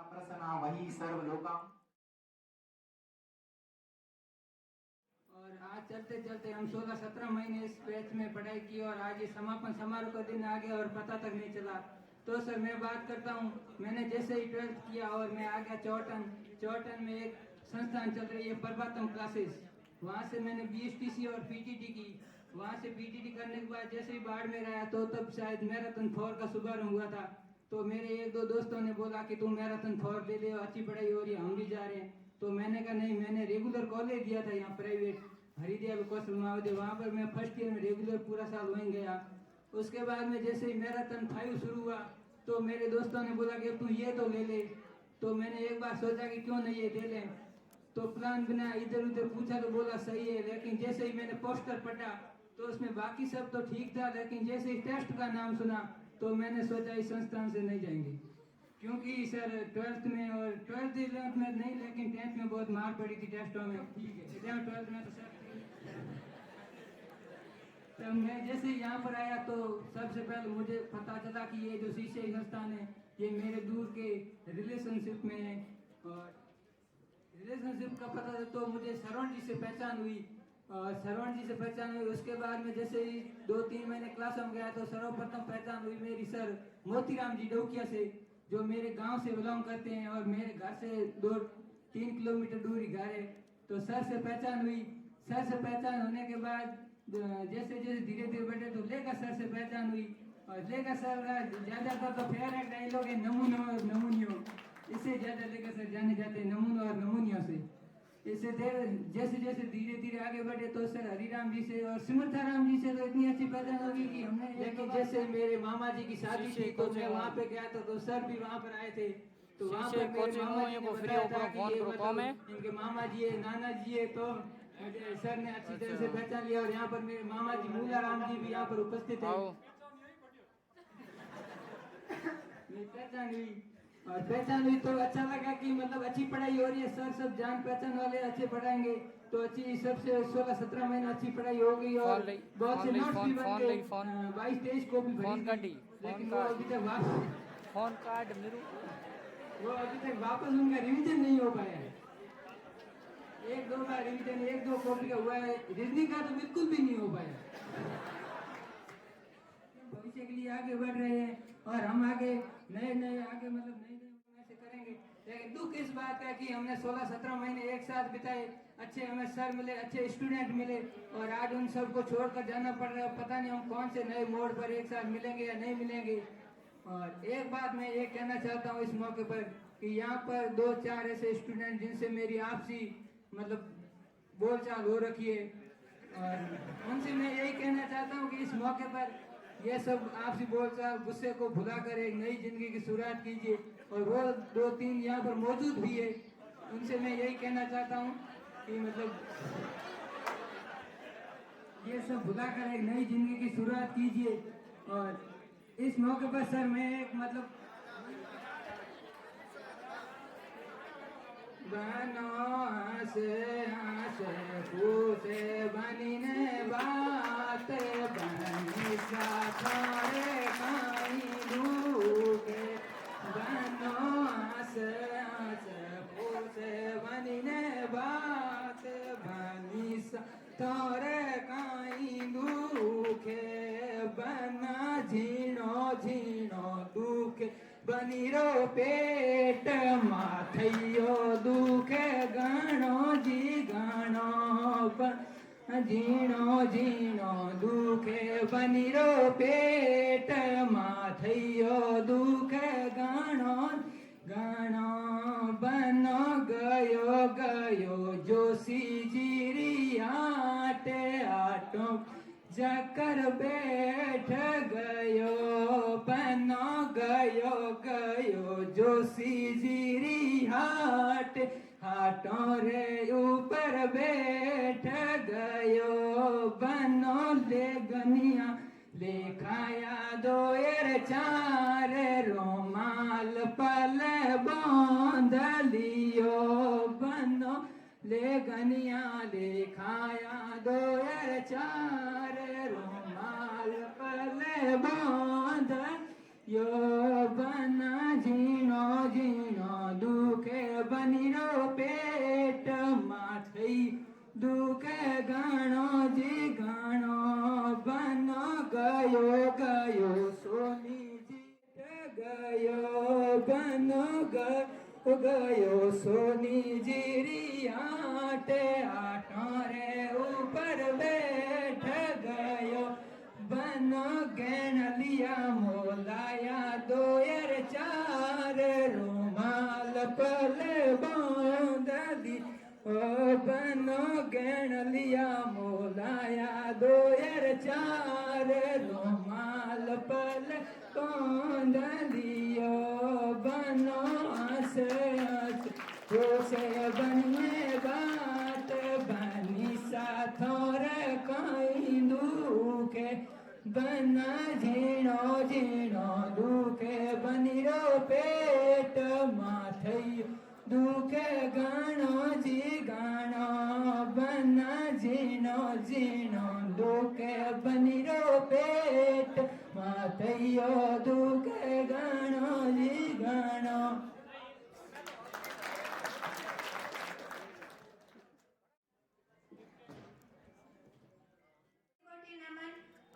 प्रसन्ना वही सर्वलोकम। और आज चलते चलते हम 16-17 महीने इस बैच में पढ़ाई की और आज ये समापन समारोह का दिन आ गया और पता तक नहीं चला। तो सर मैं बात करता हूँ, मैंने जैसे ही 12th किया और मैं आ गया चौटन में एक संस्थान चल रही है प्रभातम क्लासेस, वहाँ से मैंने BSTC और PTT की। वहाँ से PTT करने के बाद जैसे ही बाड़मेर आया तो तब शायद मैराथन 4 का शुभारंभ हुआ था। तो मेरे एक दो दोस्तों ने बोला कि तुम मैराथन 4 ले ले, अच्छी पढ़ाई हो रही है, हम भी जा रहे हैं। तो मैंने कहा नहीं, मैंने रेगुलर कॉलेज दिया था यहाँ प्राइवेट हरिदयाल कौशल महाविद्यालय, वहाँ पर मैं फर्स्ट ईयर में रेगुलर पूरा साल वहीं गया। उसके बाद में जैसे ही मैराथन 5 शुरू हुआ तो मेरे दोस्तों ने बोला कि तू ये तो ले ले। तो मैंने एक बार सोचा कि क्यों नहीं ये ले लें, तो प्लान बना, इधर उधर पूछा तो बोला सही है। लेकिन जैसे ही मैंने पोस्टर पढ़ा तो उसमें बाकी सब तो ठीक था, लेकिन जैसे ही टेस्ट का नाम सुना तो मैंने सोचा इस संस्थान से नहीं जाएंगे, क्योंकि सर 12th में और 12th 11th में नहीं, लेकिन 10th में बहुत मार पड़ी थी टेस्टों में। 11th 12th में तो सर तब मैं जैसे यहाँ पर आया तो सबसे पहले मुझे पता चला कि ये जो शीशे संस्थान है ये मेरे दूर के रिलेशनशिप में है। और रिलेशनशिप का पता तो मुझे श्रवण जी से पहचान हुई, उसके बाद में जैसे ही 2-3 महीने क्लास में गया तो सर्वप्रथम पहचान हुई मेरी सर मोतीराम जी डौकिया से, जो मेरे गांव से बिलोंग करते हैं और मेरे घर से 2-3 किलोमीटर दूर ही घर है। तो सर से पहचान हुई। सर से पहचान होने के बाद जैसे जैसे धीरे धीरे बढ़े तो लेखा सर से पहचान हुई। और लेखा सर ज्यादातर तो फेवरेट डायलॉग है नमूनो और नमूनियो, इससे ज्यादा लेखा सर जाने जाते हैं नमूनो और नमूनियों से। इससे जैसे जैसे धीरे धीरे आगे बढ़े तो सर हरिराम जी से और सिमर्थाराम जी से तो इतनी अच्छी पहचान होगी कि हमने, लेकिन जैसे मेरे मामा जी की शादी थी तो मैं वहाँ पे गया था तो सर भी वहाँ पर आए थे। तो वहाँ पर मेरे मामा जी ने बताया था कि ये मतलब इनके मामा जी है, नाना जी है। तो मुझे सर ने अच्छी तरह से पहचान लिया और यहाँ पर मेरे मामा जी मूलाराम जी भी यहाँ पर उपस्थित है। पहचान हुई तो अच्छा लगा कि मतलब अच्छी पढ़ाई हो रही है, सर सब जान पहचान वाले अच्छे पढ़ाएंगे तो अच्छी सबसे 16-17 महीने अच्छी पढ़ाई हो गई और बहुत से नोट्स भी बन गए, 22-23 कॉपी भरी, लेकिन वो अभी तक वापस उनका रिवीजन नहीं हो पाया है। 1-2 बार रिवीजन 1-2 कॉपी का हुआ है, रीजनिंग का तो बिल्कुल भी नहीं हो पाया। भविष्य के लिए आगे बढ़ रहे हैं और हम आगे नए आगे मतलब नए से करेंगे। लेकिन दुख इस बात का कि हमने 16-17 महीने एक साथ बिताए, अच्छे हमें सर मिले, अच्छे स्टूडेंट मिले और आज उन सबको छोड़कर जाना पड़ रहा है। पता नहीं हम कौन से नए मोड़ पर एक साथ मिलेंगे या नहीं मिलेंगे। और एक बात मैं ये कहना चाहता हूँ इस मौके पर कि यहाँ पर 2-4 ऐसे स्टूडेंट जिनसे मेरी आपसी मतलब बोलचाल हो रखी है और उनसे मैं यही कहना चाहता हूँ कि इस मौके पर ये सब आपसी बोलचाल गुस्से को भुलाकर एक नई जिंदगी की शुरुआत कीजिए। और वो 2-3 यहाँ पर मौजूद भी है, उनसे मैं यही कहना चाहता हूँ कि मतलब ये सब भुलाकर एक नई जिंदगी की शुरुआत कीजिए। और इस मौके पर सर मैं एक मतलब बनो हंसे पूछे बनी ने बात बनी सारे काई दूके, बनो हंसे पूछे बनी ने बात बनी सारे काई दुखे, बना झीणो झीणो दुखे बनी रो पेट माथयो दुखे गणो जी गणो झीणो झीणो दुखे बनी रो पेट माथयो दुखे गणो गणो बनो गयो गयो जोशी जीरी आटे आटो जकर बैठ गयो बनो गयो गयो जोशी जीरी हाट हाटों रे ऊपर बैठ गयो बनो ले गनिया लेखाया दोयर चार रोमाल पल बांध लियो बनो ले गनिया लेखाया दोयर चार रोमाल पल बांध यो बना जीनो जीनो दुखे बनिरो पेट माथई दुखे गणो जी गणो बनो गयो गयो सोनी जी गयो बनो गयो सोनी जीरी आटे आटों रे ऊपर बैठ गयो बनो गैन लिया मोलाया दोयर चार रुमाल पल बांध दी ओ बनो गैन लिया मोलाया दोयर चार रुमाल पल बांध दियो बनो आस से बनिए बात बनी साथोर कहीं दुखे बना झीणो झीणो दुखे बनिरो पेट माथई दुखे गाणो जी गाणो बना झीणो झीणो दुखे बनिरो पेट माथईयो दुखे गाणो जी गाणो।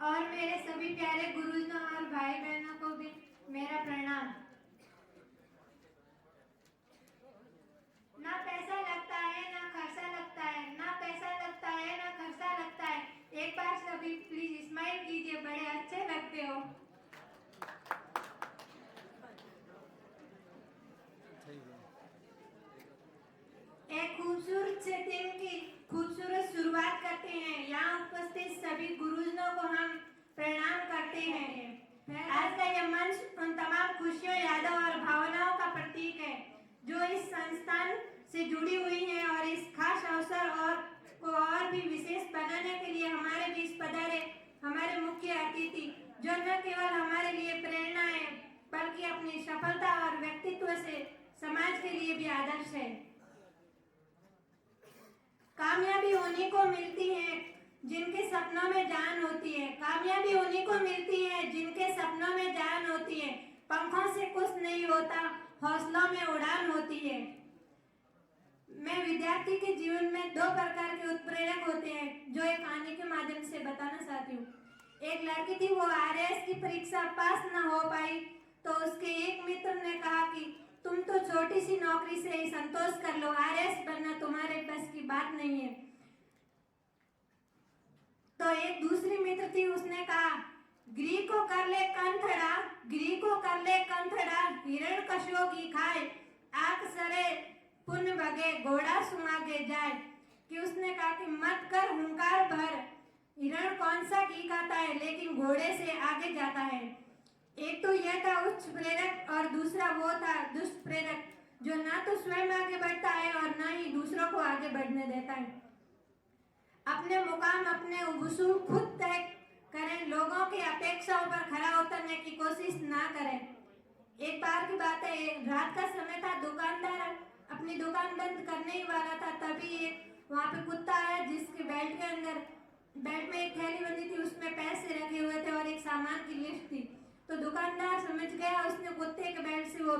और मेरे सभी प्यारे गुरुजनों और भाई बहनों को भी मेरा प्रणाम। ना पैसा लगता है ना खर्चा लगता है, ना पैसा लगता है ना खर्चा लगता है। एक बार सभी प्लीज स्माइल कीजिए, बड़े अच्छे लगते हो। एक खूबसूरत से दिन की खूबसूरत शुरुआत करते हैं। यहाँ उपस्थित सभी गुरुजनों को हम प्रणाम करते हैं। आज का यह मंच उन तमाम खुशियों, यादों और भावनाओं का प्रतीक है जो इस संस्थान से जुड़ी हुई हैं और इस खास अवसर को और भी विशेष बनाने के लिए हमारे बीच पधारे हमारे मुख्य अतिथि, जो न केवल हमारे लिए प्रेरणा है बल्कि अपनी सफलता और व्यक्तित्व से समाज के लिए भी आदर्श है। कामयाबी उन्हीं को मिलती है जिनके सपनों में जान होती है। कामयाबी उन्हीं को मिलती है जिनके सपनों में जान होती है। पंखों से कुछ नहीं होता, हौसलों में उड़ान होती है। मैं विद्यार्थी के जीवन में दो प्रकार के उत्प्रेरक होते हैं जो एक कहानी के माध्यम से बताना चाहती हूँ। एक लड़की थी, वो आरएएस की परीक्षा पास न हो पाई तो उसके एक मित्र ने कहा कि तुम तो छोटी सी नौकरी से ही संतोष कर लो, आरएएस बनना तुम्हारे बस की बात नहीं है। तो एक दूसरी मित्र थी, उसने कहा गिरी को कर ले कंथड़ा, गिरी को कर ले कंथड़ा, हिरण कशो की खाए, आंख सरे पुण्य भगे, घोड़ा सुमागे जाए। कि उसने कहा कि मत कर हुंकार भर, हिरण कौन सा घी खाता है लेकिन घोड़े से आगे जाता है। एक तो यह था उच्च प्रेरक और दूसरा वो था दुष्ट प्रेरक, जो ना तो स्वयं आगे बढ़ता है और ना ही दूसरों को आगे बढ़ने देता है। अपने मुकाम, अपने उसूल खुद तय करें, लोगों की अपेक्षाओं पर खरा उतरने की कोशिश ना करें। एक बार की बात है, रात का समय था, दुकानदार अपनी दुकान बंद करने ही वाला था, तभी एक वहाँ पे कुत्ता आया जिसके बेल्ट में एक थैली बंधी थी, उसमें पैसे रखे हुए थे और एक सामान की लिस्ट थी। तो दुकानदार समझ गया, उसने कुत्ते के बेल्ट से वो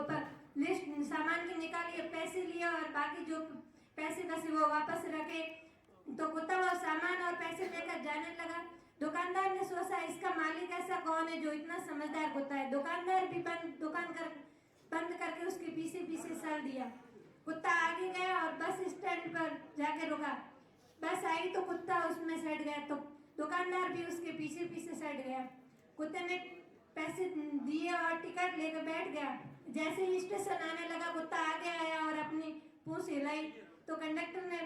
लिस्ट सामान की निकाली, पैसे लिए और बाकी जो पैसे बचे वो वापस रखे। तो कुत्ता वो सामान और पैसे लेकर जाने लगा। दुकानदार ने सोचा इसका मालिक ऐसा कौन है जो इतना समझदार कुत्ता है। दुकानदार भी बंद करके उसके पीछे पीछे चल दिया। कुत्ता आगे गया और बस स्टैंड पर जाके रुका। बस आई तो कुत्ता उसमें सट गया, तो दुकानदार भी उसके पीछे पीछे सट गया। कुत्ते ने पैसे दिए और टिकट लेकर बैठ गया। जैसे ही स्टेशन आने लगा, कुत्ता आगे आया और अपनी पूंछ हिलाई तो कंडक्टर ने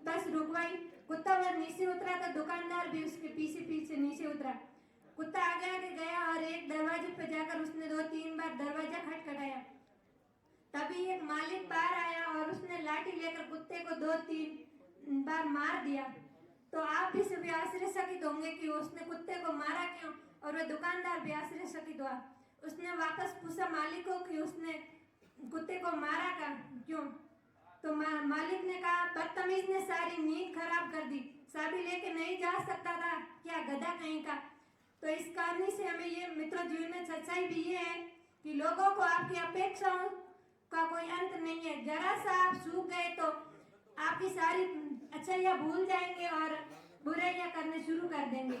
बस रुकवाई। कुत्ता वह नीचे उतरा तो दुकानदार भी उसके पीछे पीछे नीचे उतरा। कुत्ता आगे आगे गया और एक दरवाजे पर जाकर उसने 2-3 बार दरवाजा खटखटाया। तभी एक मालिक बाहर आया और उसने लाठी लेकर कुत्ते को 2-3 बार मार दिया। तो आप भी सभी आश्चर्यचकित होंगे कि उसने कुत्ते को मारा क्यों, और वह दुकानदार भी आश्चर्यचकित हुआ। उसने वापस पूछा मालिक को कि उसने कुत्ते को मारा क्यों। तो मालिक ने कहा, बदतमीज ने सारी नींद खराब कर दी, चाबी लेके नहीं जा सकता था क्या, गधा कहीं का। तो इस कहानी से हमें ये मित्रों जीवन में सच्चाई भी ये है कि लोगों को आपकी अपेक्षाओं का कोई अंत नहीं है। जरा सा आप सूख गए तो आपकी सारी अच्छाइयाँ भूल जाएंगे और बुराइयाँ करने शुरू कर देंगे।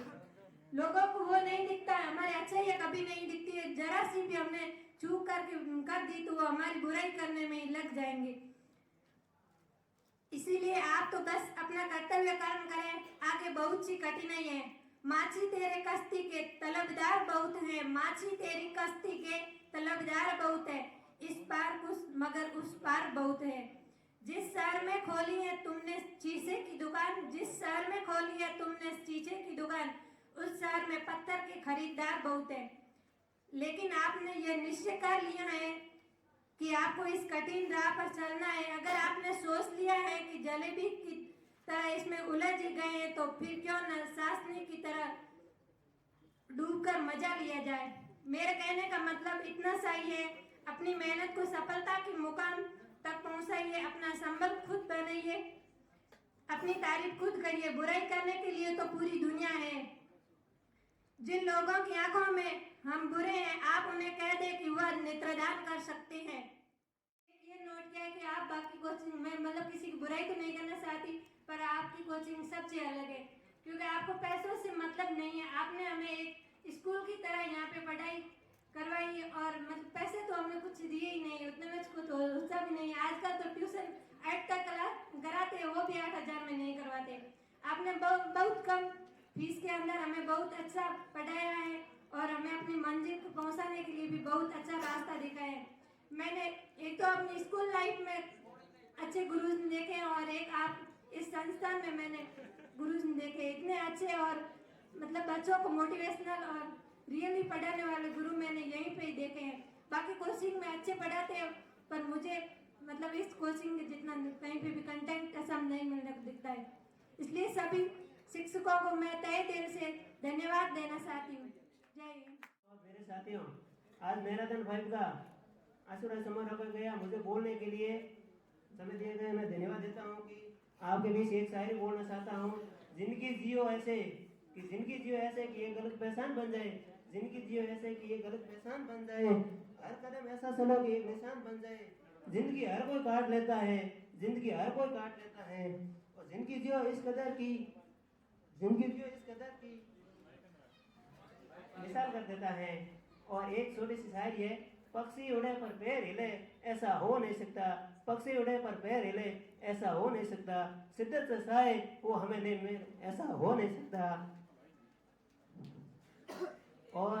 लोगों को वो नहीं दिखता है, हमारी अच्छाइयाँ कभी नहीं दिखती है। जरा सी भी हमने चूक करके कर दी तो वो हमारी बुराई करने में ही लग जाएंगे। इसीलिए आप तो बस अपना कर्तव्य कर्म करें, आगे बहुत सी कठिनाई है। माछी तेरे कश्ती के तलबदार बहुत है, माछी तेरी कश्ती के तलबदार बहुत है, इस पार कुछ मगर उस पार बहुत है। जिस शहर में खोली है तुमने शीशे की दुकान, जिस शहर में खोली है तुमने शीशे की दुकान, उस शहर में पत्थर के खरीदार बहुत है। लेकिन आपने यह निश्चय कर लिया है कि आपको इस कठिन राह पर चलना है। अगर आपने सोच लिया है कि जलेबी की तरह इसमें उलझ गए हैं तो फिर क्यों न शास्त्री की तरह डूबकर मजा लिया जाए। मेरे कहने का मतलब इतना सही है, अपनी मेहनत को सफलता के मुकाम तक पहुंचाइए, अपना संबल खुद बनाइए, अपनी तारीफ खुद करिए। बुराई करने के लिए तो पूरी दुनिया है। जिन लोगों की आंखों में हम बुरे हैं, आप उन्हें कह दें कि वह नेत्रदान कर सकते हैं। ये नोट किया कि आप बाकी कोचिंग में मतलब किसी की बुराई तो नहीं करना चाहती, पर आपकी कोचिंग सबसे अलग है क्योंकि आपको पैसों से मतलब नहीं है। आपने हमें एक स्कूल की तरह यहाँ पे पढ़ाई करवाई और मतलब पैसे तो हमने कुछ दिए ही नहीं, उतने में कुछ होता भी नहीं। आजकल तो ट्यूशन 8 तक कराते हैं, वो भी 8,000 में नहीं करवाते। आपने बहुत कम फीस के अंदर हमें बहुत अच्छा पढ़ाया है और हमें अपनी मंजिल को पहुंचाने के लिए भी बहुत अच्छा रास्ता दिखाया है। मैंने एक तो अपनी स्कूल लाइफ में अच्छे गुरुज देखे और एक आप इस संस्थान में मैंने गुरुज देखे, इतने अच्छे और मतलब बच्चों को मोटिवेशनल और रियली पढ़ाने वाले गुरु मैंने यहीं पे ही देखे हैं। बाकी कोचिंग में अच्छे पढ़ाते हैं पर मुझे मतलब इस कोचिंग के जितना कहीं पे भी कंटेंट ऐसा नहीं मिलने को दिखता है। इसलिए सभी शिक्षकों को मैं तहे दिल से धन्यवाद देना चाहती हूँ। जय हिंद। मेरे साथियों, आज मैराथन 5 का आशुरा समारोह कर गया, मुझे बोलने के लिए समय दिए गए मैं धन्यवाद देता हूँ कि आपके बीच एक शायरी बोलना चाहता हूँ। जिंदगी जियो ऐसे कि जिंदगी जियो ऐसे कि ये गलत पहचान बन जाए, जिंदगी जियो ऐसे कि ये गलत पहचान बन जाए, हर कदम ऐसा चलो कि एक निशान बन जाए। जिंदगी हर कोई काट लेता है, जिंदगी हर कोई काट लेता है, और जिंदगी जियो इस कदर की, जिंदगी जियो इस कदर की मिसाल कर देता है। और एक छोटी सी शायरी है, पक्षी उड़े पर पैर हिले ऐसा हो नहीं सकता, पक्षी उड़े पर पैर हिले ऐसा हो नहीं सकता, शिद्दत से साए वो हमें नहीं मिल ऐसा हो नहीं सकता। और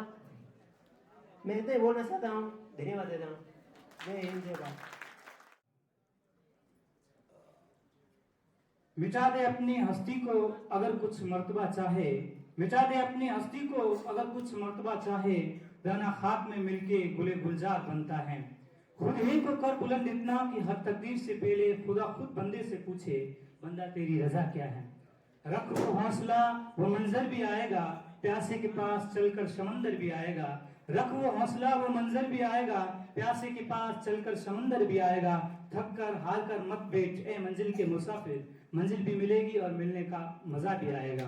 मैं इतना ही बोलना चाहता हूँ, धन्यवाद देता हूँ। जय हिंद, जय भारत। मिटा दे अपनी हस्ती को अगर कुछ मर्तबा चाहे, मिटा दे अपनी हस्ती को अगर कुछ मर्तबा चाहे, दाना खाक में मिलके गुले गुलजार बनता है। खुद ही को कर बुलंद इतना कि हर तकदीर से पहले खुदा खुद बंदे से पूछे, बंदा तेरी रजा क्या है। रख वो हौसला वो मंजर भी आएगा, प्यासे के पास चलकर समंदर भी आएगा। रख वो हौसला वो मंजर भी आएगा, प्यासे के पास चलकर समंदर भी आएगा। थक कर हार कर मत बैठ ए मंजिल के मुसाफिर, मंजिल भी मिलेगी और मिलने का मजा भी आएगा।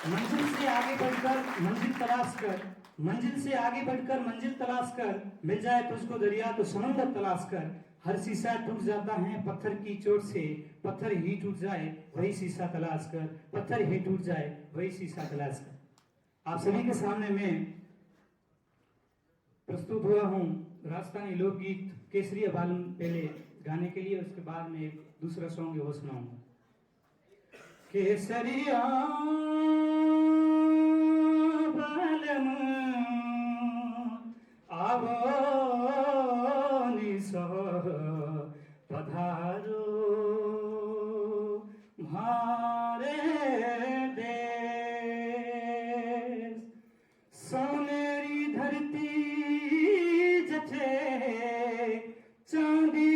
मंजिल से आगे बढ़कर मंजिल तलाश कर, मंजिल से आगे बढ़कर मंजिल तलाश कर, मिल जाए तुझको दरिया तो समंदर तलाश कर। हर शीशा टूट जाता है पत्थर की चोट से, पत्थर ही टूट जाए वही शीशा तलाश कर, पत्थर ही टूट जाए वही शीशा तलाश कर। आप सभी के सामने मैं प्रस्तुत हुआ हूँ राजस्थानी लोकगीत केसरिया बालम पहले गाने के लिए, उसके बाद में एक दूसरा सॉन्ग है वो सुनाऊंगा। केसरिया बालम आवो निसो पधारो, तुम्हारे देश। सोनेरी धरती जठे चांदी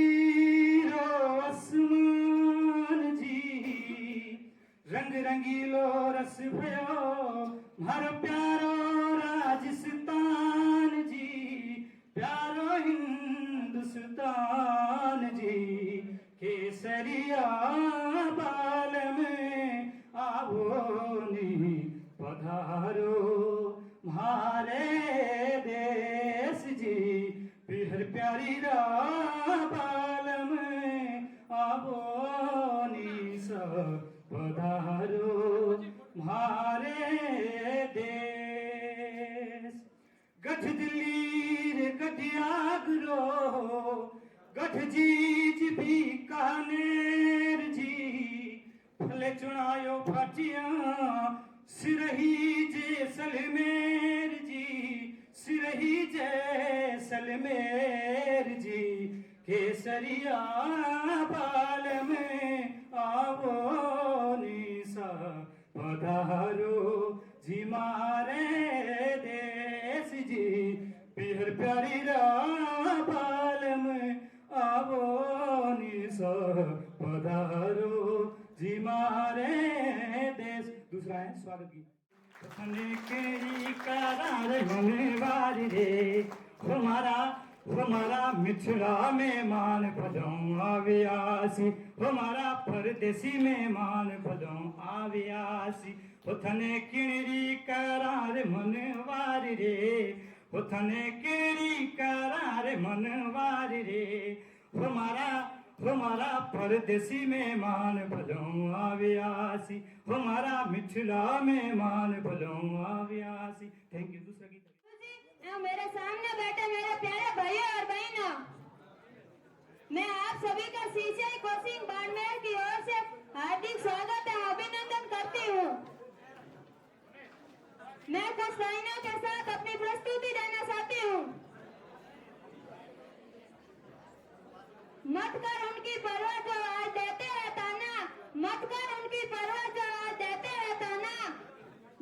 रो आसमान जी, रंग रंगीलो रस भयो मारो प्यारो राजस्थान जी, प्यारो हिंदुस्तान जी। केसरिया बाल में आवो नी पधारो म्हारे देश जी, बिहर प्यारी बाल में आवो नी पधारो म्हारे देश। गठ दिल्ली रे गठियागरो गठ जीज भी कानेर जी, फले चुनायो फाटिया सिरही जैसलमेर जी, सिरही जैसलमेर जी। केसरिया बाल में आवो निसा पधारो जी मारे देश जी, बिहर प्यारी बाल में आवो निसा पधारो जी मारे देश। दूसरा है स्वागत गीत। केरी करार होने वाली रे हमारा मिथिला मेहमान पदों आव्यासी, हमारा परदेसी मेहमान पदों आव्यासी। उथने किणरी करार मनवारी रे, उथने किणरी करार मनवारी रे। हमारा परदेसी मेहमान पदों आव्यासी, हमारा मिथिला मेहमान पदों आव्यासी। Thank you. दूसरा गीत मेरे सामने बैठे मेरे प्यारे भाइयों और बहनों, मैं आप सभी का सीसीआई कोचिंग बाड़मेर की ओर से हार्दिक स्वागत एवं अभिनंदन करती हूँ। मैं कुछ लाइनों के साथ अपनी प्रस्तुति देना चाहती हूँ। मत कर उनकी परवाह जो आज देते हैं ताना, मत कर उनकी परवाह जो आज देते हैं ताना।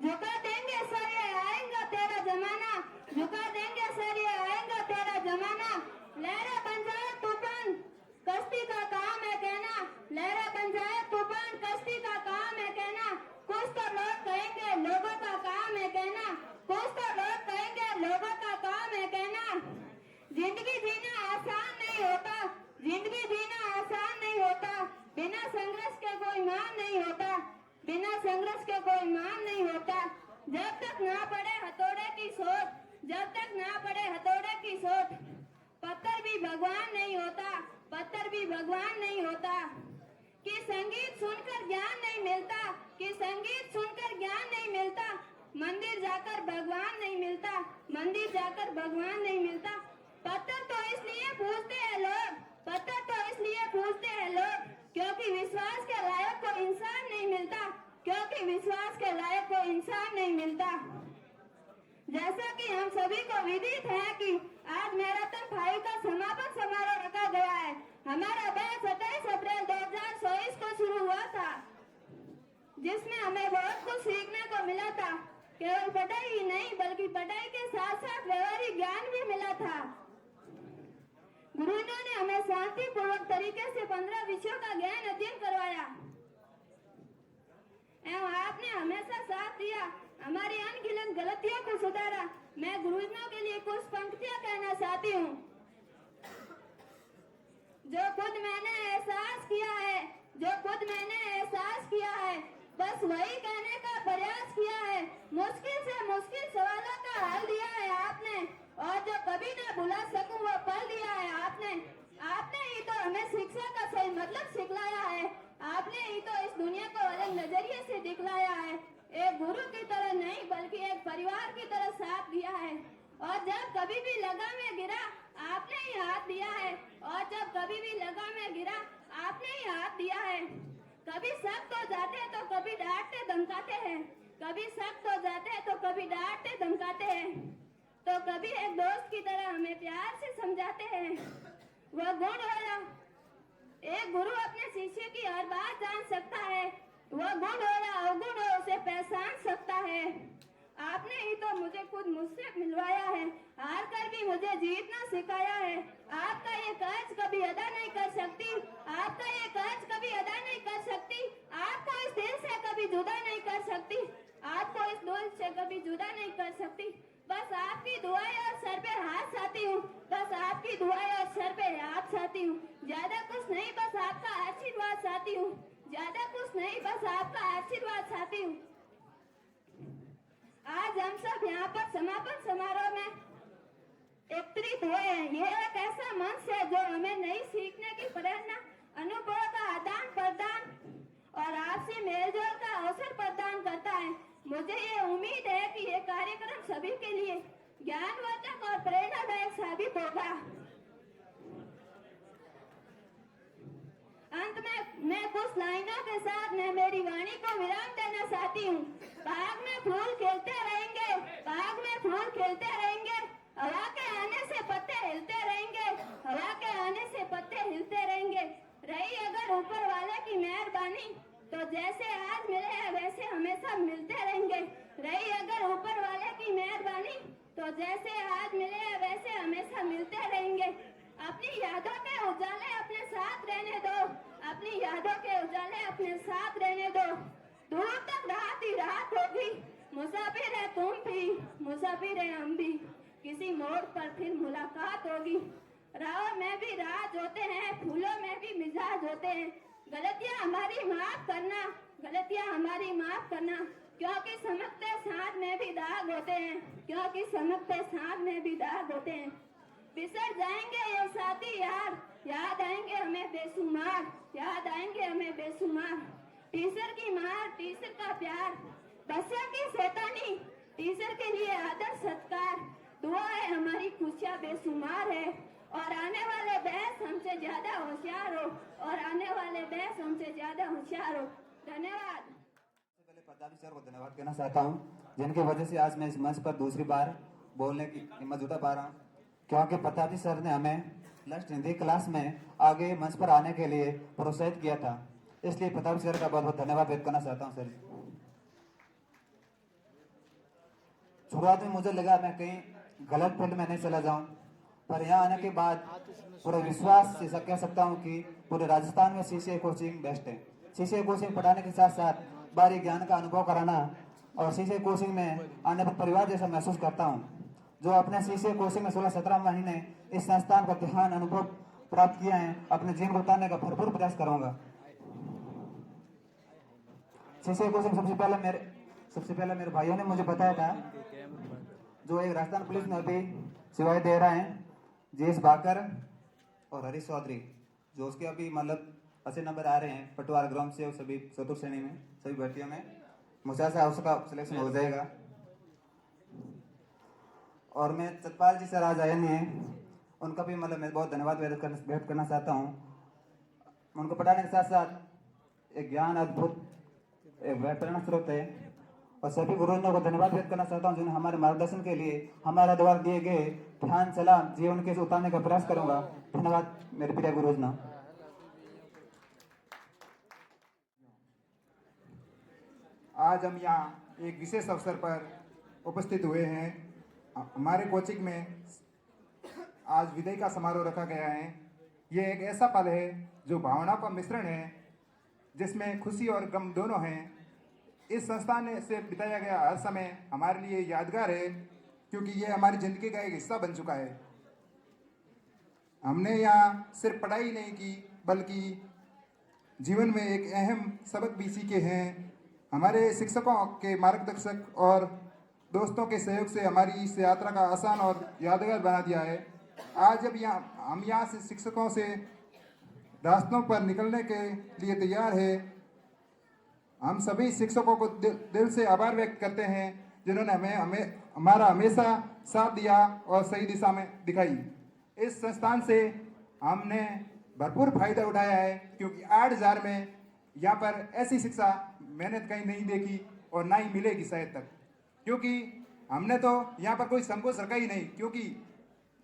झुका देंगे सर ये आएगा तेरा जमाना, झुका देंगे सर ये आएगा तेरा जमाना। लहरा बन जाए तूफान कश्ती का काम है कहना, लहरा बन जाए तूफान कश्ती का काम है कहना। कुछ तो लोग कहेंगे लोगों का काम है कहना, कुछ तो लोग कहेंगे लोगों का काम है कहना। जिंदगी जीना आसान नहीं होता, जिंदगी जीना आसान नहीं होता। बिना संघर्ष के कोई मान नहीं होता, बिना संघर्ष के कोई मान नहीं होता। जब तक ना पड़े हथौड़े की सोच, जब तक ना पड़े हथौड़े की सोच। पत्थर भी भगवान नहीं होता, पत्थर भी भगवान नहीं होता। कि संगीत सुनकर ज्ञान नहीं मिलता, कि संगीत सुनकर ज्ञान नहीं मिलता। मंदिर जाकर भगवान नहीं मिलता, मंदिर जाकर भगवान नहीं मिलता। पत्थर तो इसलिए पूछते हैं लोग, पत्थर तो इसलिए पूछते हैं लोग क्योंकि विश्वास के लायक को इंसान नहीं मिलता, क्योंकि विश्वास के लायक को इंसान नहीं मिलता। जैसा कि हम सभी को विदित है कि आज मैराथन 5 का समापन समारोह रखा गया है। हमारा बैच 27 अप्रैल 2024 को शुरू हुआ था, जिसमें हमें बहुत कुछ सीखने को मिला था। केवल पढ़ाई ही नहीं बल्कि पढ़ाई के साथ साथ व्यवहारिक ज्ञान भी मिला था। गुरुओं ने हमें शांतिपूर्वक तरीके से 15 विषयों का ज्ञान अध्ययन करवाया एवं आपने हमेशा साथ दिया, हमारी अनगिनत गलतियों को सुधारा। मैं गुरुजनों के लिए कुछ पंक्तियां कहना चाहती हूँ। जो खुद मैंने एहसास किया है, जो खुद मैंने एहसास किया है, बस वही कहने का प्रयास किया है। मुश्किल से मुश्किल सवालों का हल दिया है आपने, और जो कभी न भुला सकूं वो पल दिया है आपने। आपने ही तो हमें शिक्षा का सही मतलब सिखलाया है, आपने ही तो इस दुनिया को अलग नजरिए से दिखलाया है। एक गुरु की तरह नहीं बल्कि एक परिवार की तरह साथ दिया है। और जब कभी भी लगा में गिरा आपने ही हाथ दिया है, और जब कभी भी लगा में गिरा आपने ही हाथ दिया है। कभी सख्त हो जाते हैं तो कभी डांटते धमकाते हैं, कभी सख्त हो जाते हैं तो कभी डांटते धमकाते हैं, तो कभी एक दोस्त की तरह हमें प्यार से समझाते हैं। वह गुण होगा, एक गुरु अपने शिष्य की हर बात जान सकता है, वह गुण हो या अवगुण हो उसे पहचान सकता है। आपने ही तो मुझे खुद मुझसे मिलवाया है, हार कर भी मुझे जीतना सिखाया है। आपका ये कर्ज कभी अदा नहीं कर सकती, आपका ये कर्ज कभी अदा नहीं कर सकती। आपको इस दिल से कभी जुदा नहीं कर सकती, आपको इस दिल से कभी जुदा नहीं कर सकती। बस आपकी दुआएं और सर पे हाथ साथी हूँ, बस आपकी दुआएं और सर पे हाथ साथी हूँ। ज्यादा कुछ नहीं, बस आपका आशीर्वाद साथी हूँ, ज्यादा कुछ नहीं, बस आपका आशीर्वाद साथी हूँ। आज हम सब यहाँ पर समापन समारोह में एकत्रित हुए हैं। यह एक ऐसा मंच है जो हमें नई सीखने की प्रेरणा, अनुभव का आदान प्रदान और आपसी मेलजोल का अवसर प्रदान करता है। मुझे ये उम्मीद है कि ये कार्यक्रम सभी के लिए ज्ञानवर्धक और प्रेरणादायक साबित होगा। अंत में मैं कुछ लाइनों के साथ मैं मेरी वाणी को विराम देना चाहती हूँ। बाग में फूल खिलते रहेंगे, बाग में फूल खिलते रहेंगे, हवा के आने से पत्ते हिलते रहेंगे, हवा के आने से पत्ते हिलते रहेंगे। रही अगर ऊपर वाले की मेहरबानी तो जैसे आज मिले हैं वैसे हमेशा मिलते रहेंगे। रही अगर ऊपर वाले की मेहरबानी तो जैसे आज मिले हैं वैसे हमेशा मिलते रहेंगे। अपनी यादों के उजाले अपने साथ रहने दो, अपनी यादों के उजाले अपने साथ रहने दो। दूर तक रात ही रात होगी, मुसाफिर है तुम भी, मुसाफिर है हम भी, किसी मोड़ पर फिर मुलाकात होगी। राहों में भी राज होते हैं, फूलों में भी मिजाज होते हैं। गलतियां हमारी माफ करना, गलतियां हमारी माफ करना, क्योंकि चमकते साथ में भी दाग होते हैं, क्योंकि चमकते साथ में भी दाग होते हैं। बिसर जाएंगे ये साथी यार, याद आएंगे हमें बेशुमार, याद आएंगे हमें बेशुमार। टीचर की मार, टीचर का प्यार, बच्चों की शैतानी, टीचर के लिए आदर सत्कार। दुआ है हमारी खुशियाँ बेशुमार है और आने वाले बैच हमसे ज्यादा होशियार हो, और आने वाले बैच हमसे ज्यादा होशियार हो। धन्यवाद। सबसे पहले प्रताप सर को धन्यवाद कहना चाहता हूँ, जिनकी वजह से आज मैं इस मंच पर दूसरी बार बोलने की हिम्मत जुटा पा रहा हूँ। क्योंकि प्रताप सर ने हमें लास्ट हिंदी क्लास में आगे मंच पर आने के लिए प्रोत्साहित किया था, इसलिए प्रताप सर का बहुत बहुत धन्यवाद व्यक्त करना चाहता हूँ। सर शुरुआत में मुझे लगा मैं कहीं गलत फील्ड में नहीं चला जाऊं, पर यहाँ आने के बाद पूरे विश्वास से कह सकता हूँ कि पूरे राजस्थान में सीसीए कोचिंग बेस्ट है। सीसीए कोचिंग पढ़ाने के साथ साथ बाहरी ज्ञान का अनुभव कराना, और सीसीए कोचिंग में आने पर परिवार जैसा महसूस करता हूँ। जो अपने सीसीए कोचिंग में 16-17 महीने इस संस्थान का ध्यान अनुभव प्राप्त किया है, अपने जीवन को उतारने का भरपूर प्रयास करूंगा। सीसीए कोचिंग सबसे पहले मेरे भाइयों ने मुझे बताया था, जो एक राजस्थान पुलिस में अभी सेवाएं दे रहे हैं, जेस बाकर और हरीश चौधरी, जो उसके अभी मतलब अच्छे नंबर आ रहे हैं पटवार ग्राउंड से, सभी चतुर्थ श्रेणी में सभी भर्तियों में मुझे आशा उसका सिलेक्शन हो जाएगा। और मैं सतपाल जी सर आज आए नहीं है, उनका भी मतलब मैं बहुत धन्यवाद व्यक्त करना चाहता हूँ। उनको पढ़ाने के साथ साथ एक ज्ञान अद्भुत एक प्रेरणा स्रोत है, और सभी गुरुजनों को धन्यवाद व्यक्त करना चाहता हूँ जिन्होंने हमारे मार्गदर्शन के लिए हमारे द्वारा दिए गए ध्यान सलाह जीवन के उतारने का प्रयास करूंगा। धन्यवाद मेरे प्रिय गुरुजनों। आज हम यहाँ एक विशेष अवसर पर उपस्थित हुए हैं। हमारे कोचिंग में आज विदाई का समारोह रखा गया है। ये एक ऐसा पल है जो भावनाओं का मिश्रण है, जिसमें खुशी और गम दोनों हैं। इस संस्थान से बिताया गया हर समय हमारे लिए यादगार है, क्योंकि ये हमारी ज़िंदगी का एक हिस्सा बन चुका है। हमने यहाँ सिर्फ पढ़ाई नहीं की, बल्कि जीवन में एक अहम सबक भी सीखे हैं। हमारे शिक्षकों के मार्गदर्शक और दोस्तों के सहयोग से हमारी इस यात्रा का आसान और यादगार बना दिया है। आज जब हम यहाँ से शिक्षकों से रास्तों पर निकलने के लिए तैयार है, हम सभी शिक्षकों को दिल से आभार व्यक्त करते हैं, जिन्होंने हमें हमारा हमेशा साथ दिया और सही दिशा में दिखाई। इस संस्थान से हमने भरपूर फायदा उठाया है, क्योंकि 8000 में यहाँ पर ऐसी शिक्षा मैंने कहीं नहीं देखी और ना ही मिलेगी शायद तक, क्योंकि हमने तो यहाँ पर कोई संकोच रखा ही नहीं। क्योंकि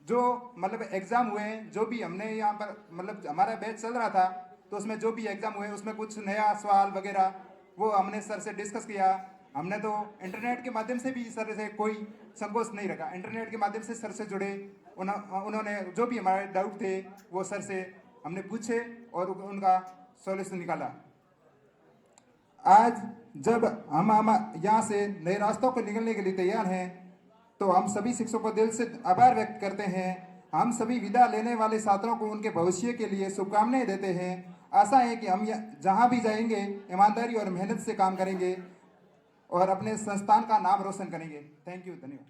जो मतलब एग्ज़ाम हुए हैं, जो भी हमने यहाँ पर मतलब हमारा बैच चल रहा था, तो उसमें जो भी एग्ज़ाम हुए उसमें कुछ नया सवाल वगैरह वो हमने सर से डिस्कस किया। हमने तो इंटरनेट के माध्यम से भी सर से कोई संकोच नहीं रखा, इंटरनेट के माध्यम से सर से जुड़े। उन्होंने जो भी हमारे डाउट थे वो सर से हमने पूछे और उनका सॉल्यूशन निकाला। आज जब हम यहाँ से नए रास्तों को निकलने के लिए तैयार हैं तो हम सभी शिक्षकों को दिल से आभार व्यक्त करते हैं। हम सभी विदा लेने वाले छात्रों को उनके भविष्य के लिए शुभकामनाएं देते हैं। आशा है कि हम जहाँ भी जाएंगे ईमानदारी और मेहनत से काम करेंगे और अपने संस्थान का नाम रोशन करेंगे। थैंक यू, धन्यवाद।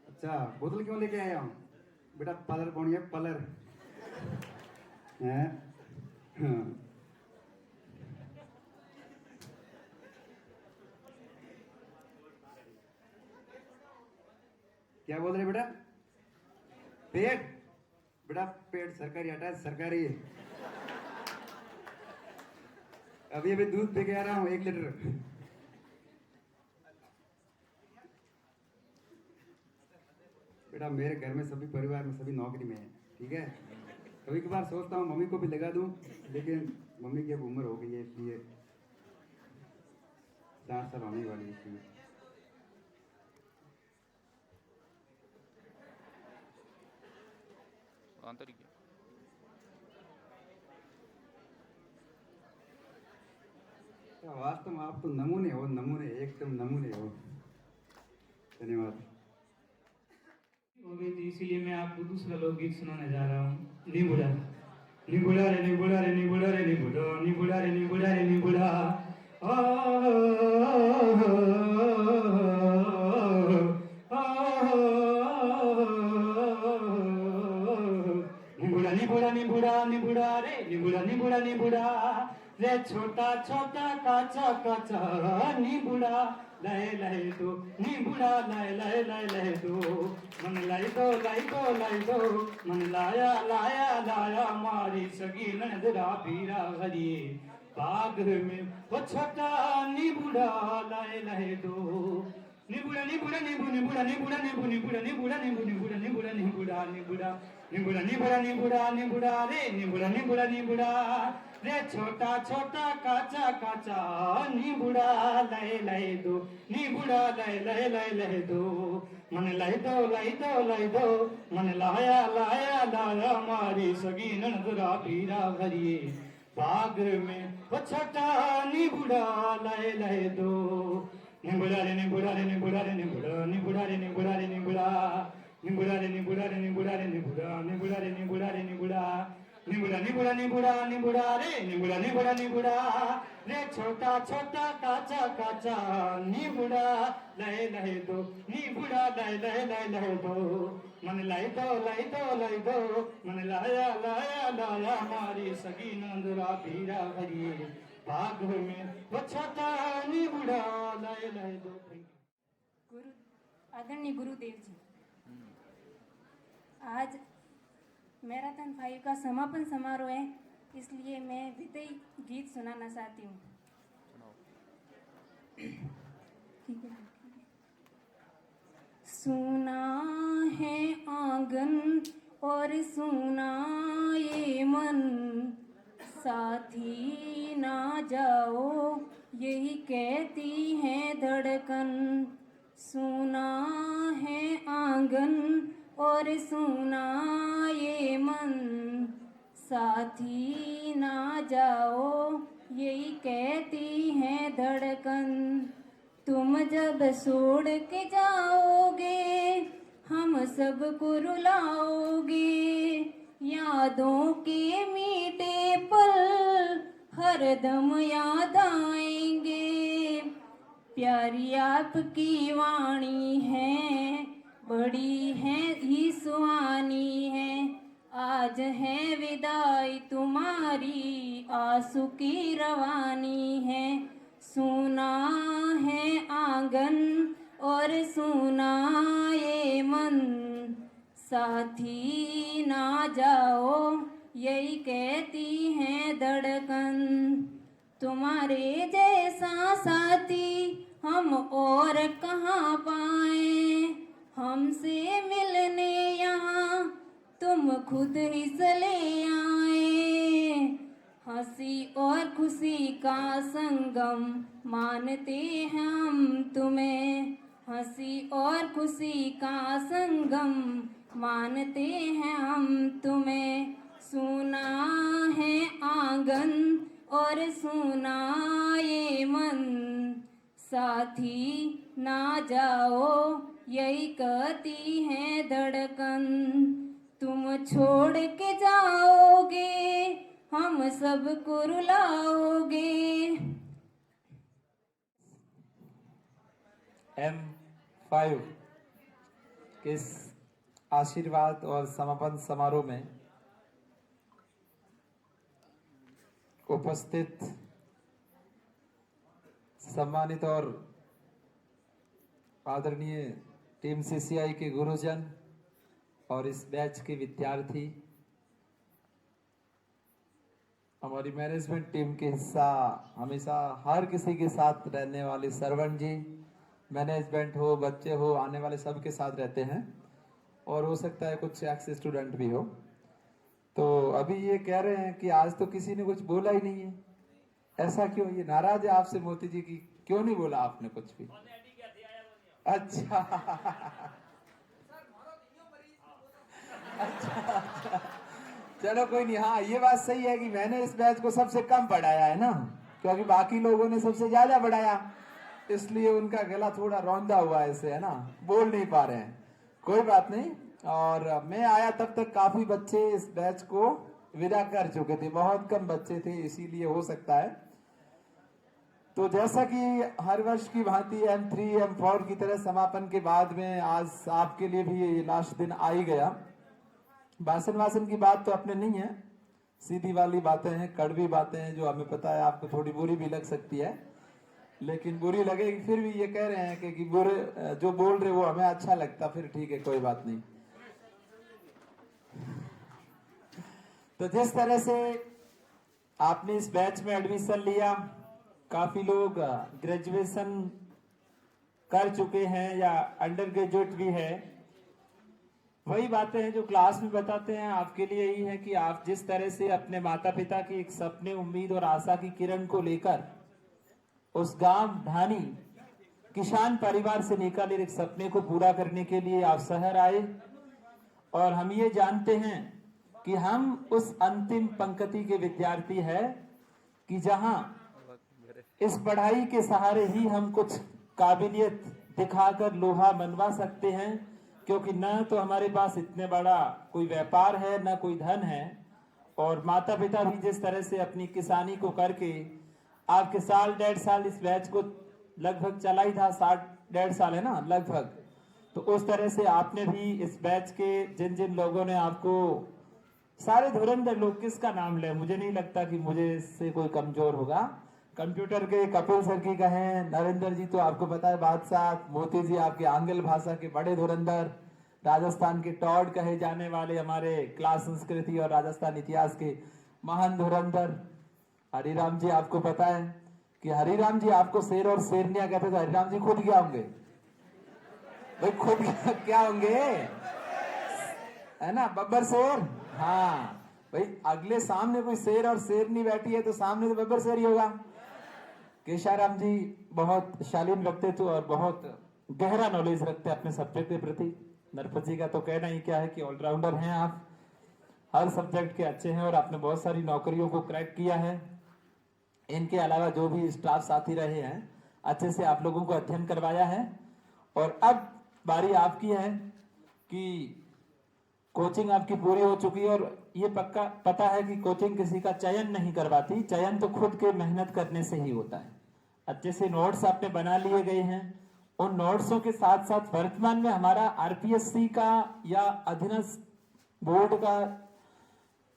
अच्छा, बोतल क्यों लेके आया हूँ बेटा? पलर कौन है? पलर हैं? क्या बोल रहे बेटा? पेट? बेटा पेट सरकारी हटा है, सरकारी। अभी अभी दूध पी के आ रहा हूँ 1 लीटर। बेटा मेरे घर में सभी परिवार में सभी नौकरी में है, ठीक है। कभी कभार सोचता हूँ मम्मी को भी लगा दूं, लेकिन मम्मी की अब उम्र हो गई है, इसलिए 4 साल होने वाली है इसलिए। वास्तव में आप तो नमूने हो, नमूने, एकदम नमूने हो। धन्यवाद। हो गई थी, इसीलिए मैं आपको दूसरा लोकगीत सुनाने जा रहा हूँ। निबुड़ा निबुड़ा रे निबुड़ा रे निबुड़ा रे निबुड़ा निबुड़ा रे निबुड़ा रे निबुड़ा निबुड़ा निबुड़ा निबुड़ा निबुड़ा रे निबुड़ा निबुड़ा निबुड़ा रे छोटा छोटा काचा काचा निबुड़ा लय लय दो निबुड़ा लय लय लय लय दो मन लाई दो लाई दो लाई दो मन लाया लाया लाया मारी सगी नंदरा पीरा हरिए बाग में वो छोटा निबुड़ा लय लय दो निबुड़ा निबुड़ा निबु निबुड़ा निबुड़ा निबु निबुड़ा निबुड़ा निबु निबुड़ा निबुड़ा निबुड़ा निबुड़ा निबुड़ा निबुड़ा निबुड़ा निबुड़ा रे निबुड़ा निबुड़ा निबुड़ा रे छोटा छोटा काचा काचा निबुड़ा लय लय दो निबुड़ा लय लय लय लय दो मन लय दो लय दो लय दो मन लाया लाया लाया मारी सगी नंदरा पीरा भरिए बाग में वो छोटा निबुड़ा लय लय दो निबुड़ा रे निबुड़ा रे निबुड़ा रे निबुड़ा निबुड़ा रे निबुड़ा रे निबुड़ा निबुड़ा रे निबुड़ा रे निबुड़ा रे निबुड़ा निबुड़ा रे निबुड़ा रे निबुड़ा निबुड़ा निबुड़ा निबुड़ा निबुड़ा रे निबुड़ा निबुड़ा निबुड़ा रे छोटा छोटा काचा काचा निबुड़ा लय लय दो निबुड़ा लय लय लय लय दो मन लय दो लय दो लय दो मन लाया लाया लाया मारी सगी नंदरा पीरा भरिए बाग में वो छोटा निबुड़ा लय लय दो। गुरु आदरणीय गुरुदेव जी, आज मैराथन 5 का समापन समारोह है, इसलिए मैं विदाई गीत सुनाना चाहती हूँ। ठीक है। सुना है आंगन और सुना ये मन, साथी ना जाओ यही कहती है धड़कन। सुना है आंगन और सुना ये मन, साथी ना जाओ यही कहती है धड़कन। तुम जब छोड़ के जाओगे हम सबको रुलाओगे, यादों के मीठे पल हरदम याद आएंगे। प्यारी आपकी वाणी है, बड़ी है ही सुहानी है, आज है विदाई तुम्हारी आंसू की रवानी है। सुना है आंगन और सुना ये मन, साथी ना जाओ यही कहती है धड़कन। तुम्हारे जैसा साथी हम और कहाँ पाए, हमसे मिलने यहाँ खुद ही चले आए, हंसी और खुशी का संगम मानते हैं हम तुम्हें, हंसी और खुशी का संगम मानते हैं हम तुम्हें। सुना है आंगन और सुना ये मन, साथी ना जाओ यही कहती है धड़कन, तुम छोड़ के जाओगे हम सबको रुलाओगे। M5 के इस आशीर्वाद और समापन समारोह में उपस्थित सम्मानित और आदरणीय टीम CCI के गुरुजन और इस बैच के विद्यार्थी, हमारी मैनेजमेंट टीम के हिस्सा हमेशा हर किसी के साथ रहने वाले सरवण जी, मैनेजमेंट हो, बच्चे हो, आने वाले सब के साथ रहते हैं और हो सकता है कुछ एक्स स्टूडेंट भी हो। तो अभी ये कह रहे हैं कि आज तो किसी ने कुछ बोला ही नहीं है, ऐसा क्यों? ये नाराज है आपसे मोती जी की, क्यों नहीं बोला आपने कुछ भी? अच्छा अच्छा, चलो कोई नहीं। हाँ, ये बात सही है कि मैंने इस बैच को सबसे कम पढ़ाया है ना, क्योंकि बाकी लोगों ने सबसे ज्यादा पढ़ाया, इसलिए उनका गला थोड़ा रौंदा हुआ है, ऐसे है ना, बोल नहीं पा रहे हैं। कोई बात नहीं। और मैं आया तब तक काफी बच्चे इस बैच को विदा कर चुके थे, बहुत कम बच्चे थे, इसीलिए हो सकता है। तो जैसा कि हर वर्ष की भांति M3 M4 की तरह समापन के बाद में आज आपके लिए भी ये लास्ट दिन आ ही गया। भाषण वासन की बात तो अपने नहीं है, सीधी वाली बातें हैं, कड़वी बातें हैं, जो हमें पता है आपको थोड़ी बुरी भी लग सकती है, लेकिन बुरी लगेगी फिर भी ये कह रहे हैं कि बुरे जो बोल रहे वो हमें अच्छा लगता, फिर ठीक है, कोई बात नहीं। तो जिस तरह से आपने इस बैच में एडमिशन लिया, काफी लोग ग्रेजुएशन कर चुके हैं या अंडर ग्रेजुएट भी है, वही बातें हैं जो क्लास में बताते हैं। आपके लिए यही है कि आप जिस तरह से अपने माता पिता की एक सपने, उम्मीद और आशा की किरण को लेकर उस गांव ढानी किसान परिवार से निकाले एक सपने को पूरा करने के लिए आप शहर आए, और हम ये जानते हैं कि हम उस अंतिम पंक्ति के विद्यार्थी है कि जहां इस पढ़ाई के सहारे ही हम कुछ काबिलियत दिखाकर लोहा मनवा सकते हैं, क्योंकि न तो हमारे पास इतने बड़ा कोई व्यापार है, न कोई धन है, और माता पिता भी जिस तरह से अपनी किसानी को करके आपके साल 1.5 साल इस बैच को लगभग चला ही था, 1.5 साल है ना लगभग, तो उस तरह से आपने भी इस बैच के जिन जिन लोगों ने आपको, सारे धुरंधर लोग, किसका नाम ले, मुझे नहीं लगता कि मुझे इससे कोई कमजोर होगा। कंप्यूटर के कपिल सर की कहें, नरेंद्र जी तो आपको पता है बादशाह, मोती जी आपके आंग्ल भाषा के बड़े धुरंधर, राजस्थान के टॉड कहे जाने वाले हमारे क्लास संस्कृति और राजस्थान इतिहास के महान धुरंधर हरिराम जी, आपको पता है कि हरिराम जी आपको शेर और शेरनिया कहते थे, हरिराम जी खुद क्या होंगे भाई, खुद क्या होंगे, है ना, बब्बर शेर। हाँ भाई, अगले सामने कोई शेर और शेरनी बैठी है तो सामने तो बब्बर शेर ही होगा। केशाराम जी बहुत शालीन व्यक्तित्व और बहुत गहरा नॉलेज रखते हैं अपने सब्जेक्ट के प्रति। नरपत जी का तो कहना ही क्या है कि ऑलराउंडर हैं आप, हर सब्जेक्ट के अच्छे हैं और आपने बहुत सारी नौकरियों को क्रैक किया है। इनके अलावा जो भी स्टाफ साथी रहे हैं, अच्छे से आप लोगों को अध्ययन करवाया है, और अब बारी आपकी है कि कोचिंग आपकी पूरी हो चुकी है, और ये पक्का पता है कि कोचिंग किसी का चयन नहीं करवाती, चयन तो खुद के मेहनत करने से ही होता है। अच्छे से नोट्स आपने बना लिए गए हैं, उन नोट्सों के साथ साथ वर्तमान में हमारा आरपीएससी का या अधीनस्थ बोर्ड का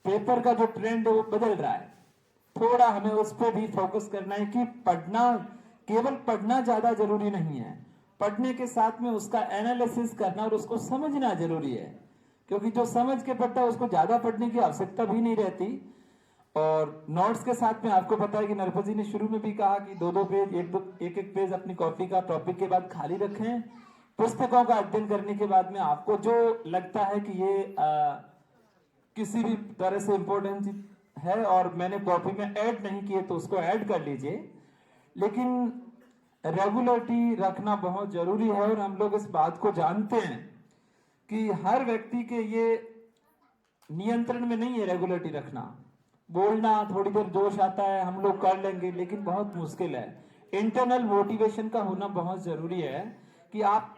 पेपर का जो ट्रेंड है वो बदल रहा है, थोड़ा हमें उस पर भी फोकस करना है कि पढ़ना, केवल पढ़ना ज्यादा जरूरी नहीं है, पढ़ने के साथ में उसका एनालिसिस करना और उसको समझना जरूरी है, क्योंकि जो समझ के पढ़ता है उसको ज्यादा पढ़ने की आवश्यकता भी नहीं रहती। और नोट्स के साथ में आपको पता है कि नरपत जी ने शुरू में भी कहा कि 2-2 पेज, एक एक पेज अपनी कॉपी का टॉपिक के बाद खाली रखें। पुस्तकों का अध्ययन करने के बाद में आपको जो लगता है कि ये किसी भी तरह से इम्पोर्टेंस है और मैंने कॉपी में ऐड नहीं किए तो उसको ऐड कर लीजिए। लेकिन रेगुलरिटी रखना बहुत जरूरी है और हम लोग इस बात को जानते हैं कि हर व्यक्ति के ये नियंत्रण में नहीं है रेगुलरिटी रखना। बोलना, थोड़ी देर जोश आता है, हम लोग कर लेंगे, लेकिन बहुत मुश्किल है। इंटरनल मोटिवेशन का होना बहुत जरूरी है कि आप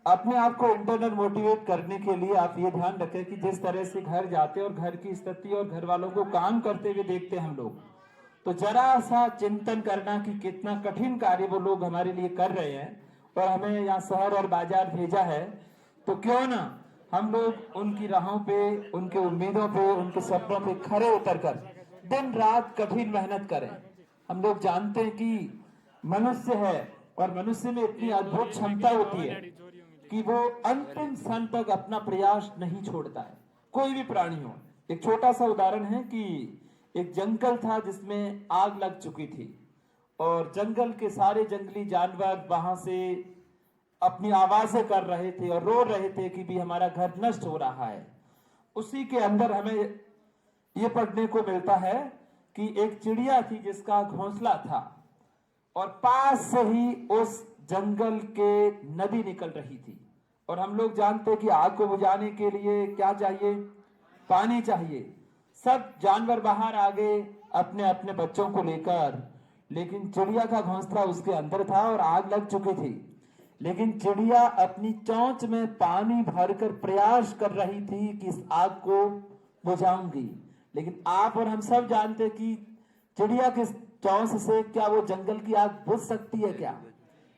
अपने आप को इंटरनल मोटिवेट करने के लिए आप ये ध्यान रखें कि जिस तरह से घर जाते और घर की स्थिति और घर वालों को काम करते हुए देखते हम लोग, तो जरा सा चिंतन करना कि कितना कठिन कार्य वो लोग हमारे लिए कर रहे हैं और हमें यहाँ शहर और बाजार भेजा है। तो क्यों ना हम लोग उनकी राहों पे, उनके उम्मीदों पे, उनके सपनों पे खरे उतरकर दिन रात कठिन मेहनत करें। हम लोग जानते हैं कि मनुष्य है और मनुष्य में इतनी अद्भुत क्षमता होती है कि वो अंतिम क्षण तक अपना प्रयास नहीं छोड़ता है, कोई भी प्राणी हो। एक छोटा सा उदाहरण है कि एक जंगल था जिसमें आग लग चुकी थी और जंगल के सारे जंगली जानवर वहां से अपनी आवाजें कर रहे थे और रो रहे थे कि भी हमारा घर नष्ट हो रहा है। उसी के अंदर हमें ये पढ़ने को मिलता है कि एक चिड़िया थी जिसका घोंसला था और पास से ही उस जंगल के नदी निकल रही थी। और हम लोग जानते हैं कि आग को बुझाने के लिए क्या चाहिए? पानी चाहिए। सब जानवर बाहर आ गए अपने अपने बच्चों को लेकर, लेकिन चिड़िया का घोंसला उसके अंदर था और आग लग चुकी थी। लेकिन चिड़िया अपनी चोंच में पानी भरकर प्रयास कर रही थी कि इस आग को बुझाऊंगी। लेकिन आप और हम सब जानते हैं कि चिड़िया के चोंच से क्या वो जंगल की आग बुझ सकती है? क्या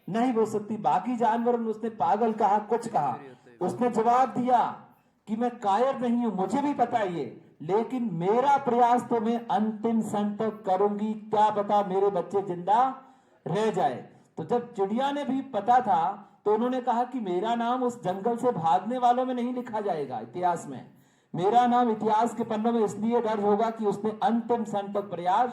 नहीं बुझ सकती। बाकी जानवरों ने उसने पागल कहा, कुछ कहा, उसने जवाब दिया कि मैं कायर नहीं हूं, मुझे भी पता है ये, लेकिन मेरा प्रयास तो मैं अंतिम क्षण तक करूंगी, क्या पता मेरे बच्चे जिंदा रह जाए। तो जब चिड़िया ने भी पता था तो उन्होंने कहा कि मेरा नाम उस जंगल से भागने वालों में नहीं लिखा जाएगा इतिहास में, मेरा नाम इतिहास के पन्नों में इसलिए दर्ज होगा कि उसने अंतिम क्षण तक प्रयास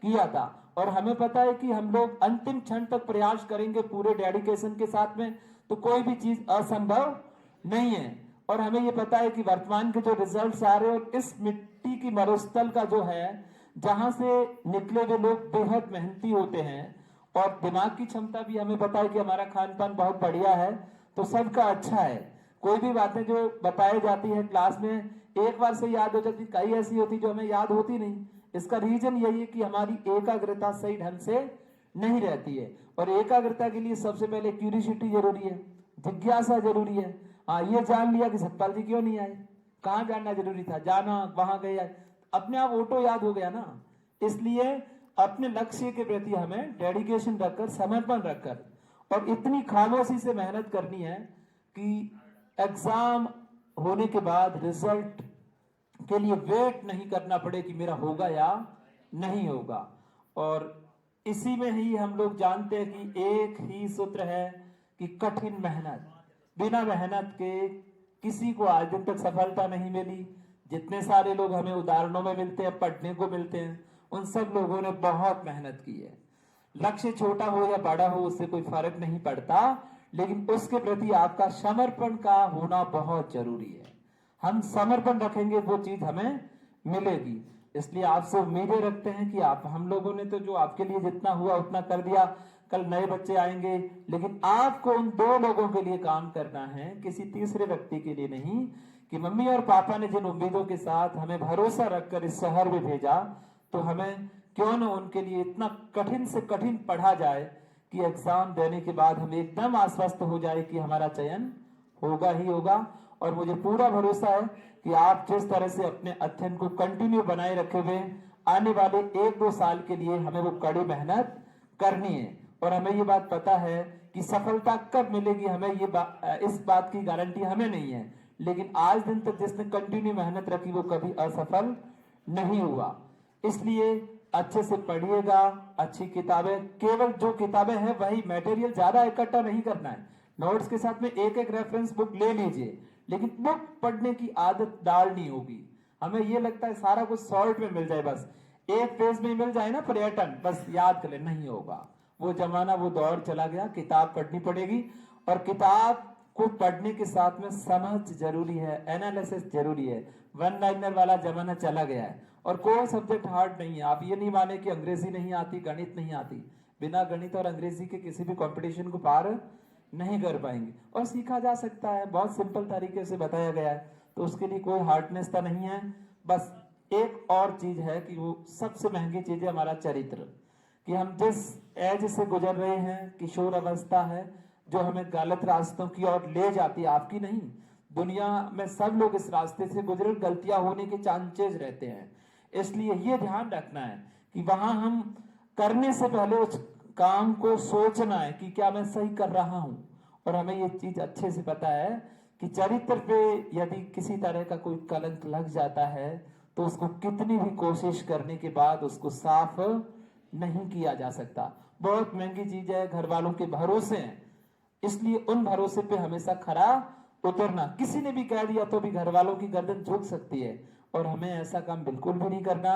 किया था। और हमें पता है कि हम लोग अंतिम क्षण तक प्रयास करेंगे पूरे डेडिकेशन के साथ में तो कोई भी चीज असंभव नहीं है। और हमें ये पता है कि वर्तमान के जो रिजल्ट्स आ रहे हैं और इस मिट्टी की मरुस्थल का जो है, जहां से निकले हुए लोग बेहद मेहनती होते हैं और दिमाग की क्षमता भी हमें पता है कि हमारा खान पान बहुत बढ़िया है, तो सबका अच्छा है। कोई भी बातें जो बताई जाती है क्लास में एक बार से याद हो जाती, कई ऐसी होती जो हमें याद होती नहीं। इसका रीजन यही है कि हमारी एकाग्रता सही ढंग से नहीं रहती है। और एकाग्रता के लिए सबसे पहले क्यूरियोसिटी जरूरी है, जिज्ञासा जरूरी है। हाँ, ये जान लिया कि सतपाल जी क्यों नहीं आए, कहाँ जानना जरूरी था, जाना वहां गए, अपने आप ऑटो याद हो गया ना। इसलिए अपने लक्ष्य के प्रति हमें डेडिकेशन रखकर, समर्पण रखकर और इतनी खामोशी से मेहनत करनी है कि एग्जाम होने के बाद रिजल्ट के लिए वेट नहीं करना पड़े कि मेरा होगा या नहीं होगा। और इसी में ही हम लोग जानते हैं कि एक ही सूत्र है कि कठिन मेहनत, बिना मेहनत के किसी को आज दिन तक सफलता नहीं मिली। जितने सारे लोग हमें उदाहरणों में मिलते हैं, पढ़ने को मिलते हैं, उन सब लोगों ने बहुत मेहनत की है। लक्ष्य छोटा हो या बड़ा हो उससे कोई फर्क नहीं पड़ता, लेकिन उसके प्रति आपका समर्पण का होना बहुत जरूरी है। हम समर्पण रखेंगे वो चीज हमें मिलेगी। इसलिए आपसे उम्मीदें रखते हैं कि आप, हम लोगों ने तो जो आपके लिए जितना हुआ उतना कर दिया, कल नए बच्चे आएंगे, लेकिन आपको उन दो लोगों के लिए काम करना है, किसी तीसरे व्यक्ति के लिए नहीं। कि मम्मी और पापा ने जिन उम्मीदों के साथ हमें भरोसा रखकर इस शहर में भेजा, तो हमें क्यों न उनके लिए इतना कठिन से कठिन पढ़ा जाए कि एग्जाम देने के बाद हम एकदम आश्वस्त हो जाए कि हमारा चयन होगा ही होगा। और मुझे पूरा भरोसा है कि आप जिस तरह से अपने अध्ययन को कंटिन्यू बनाए रखे हुए आने वाले 1-2 साल के लिए हमें वो कड़ी मेहनत करनी है। और हमें ये बात पता है कि सफलता कब मिलेगी, हमें ये इस बात की गारंटी हमें नहीं है, लेकिन आज दिन तक जिसने कंटिन्यू मेहनत रखी वो कभी असफल नहीं हुआ। इसलिए अच्छे से पढ़िएगा, अच्छी किताबें, केवल जो किताबें हैं वही, मटेरियल ज्यादा इकट्ठा नहीं करना है। नोट्स के साथ में एक रेफरेंस बुक ले लीजिए, लेकिन बुक पढ़ने की आदत डालनी होगी। हमें ये लगता है सारा कुछ शॉर्ट में मिल जाए, बस एक पेज में मिल जाए ना पर्यटन, बस याद कर ले, नहीं होगा। वो जमाना, वो दौर चला गया। किताब पढ़नी पड़ेगी और किताब को पढ़ने के साथ में समझ जरूरी है, एनालिसिस जरूरी है। वन लाइनर वाला जमाना चला गया है और कोई सब्जेक्ट हार्ड नहीं है। आप ये नहीं माने कि अंग्रेजी नहीं आती, गणित नहीं आती। बिना गणित और अंग्रेजी के किसी भी कंपटीशन को पार नहीं कर पाएंगे और सीखा जा सकता है, बहुत सिंपल तरीके से बताया गया है, तो उसके लिए कोई हार्डनेस तो नहीं है। बस एक और चीज है कि वो सबसे महंगी चीज है हमारा चरित्र, कि हम जिस एज से गुजर रहे हैं, किशोर अवस्था है जो हमें गलत रास्तों की ओर ले जाती है, आपकी नहीं, दुनिया में सब लोग इस रास्ते से गुजरे, गलतियां होने के चांसेस रहते हैं। इसलिए ये ध्यान रखना है कि वहां हम करने से पहले उस काम को सोचना है कि क्या मैं सही कर रहा हूं। और हमें ये चीज अच्छे से पता है कि चरित्र पे यदि किसी तरह का कोई कलंक लग जाता है तो उसको कितनी भी कोशिश करने के बाद उसको साफ नहीं किया जा सकता। बहुत महंगी चीज है, घर वालों के भरोसे हैं, इसलिए उन भरोसे पे हमेशा खरा उतरना। किसी ने भी कह दिया तो भी घर वालों की गर्दन झुक सकती है और हमें ऐसा काम बिल्कुल भी नहीं करना।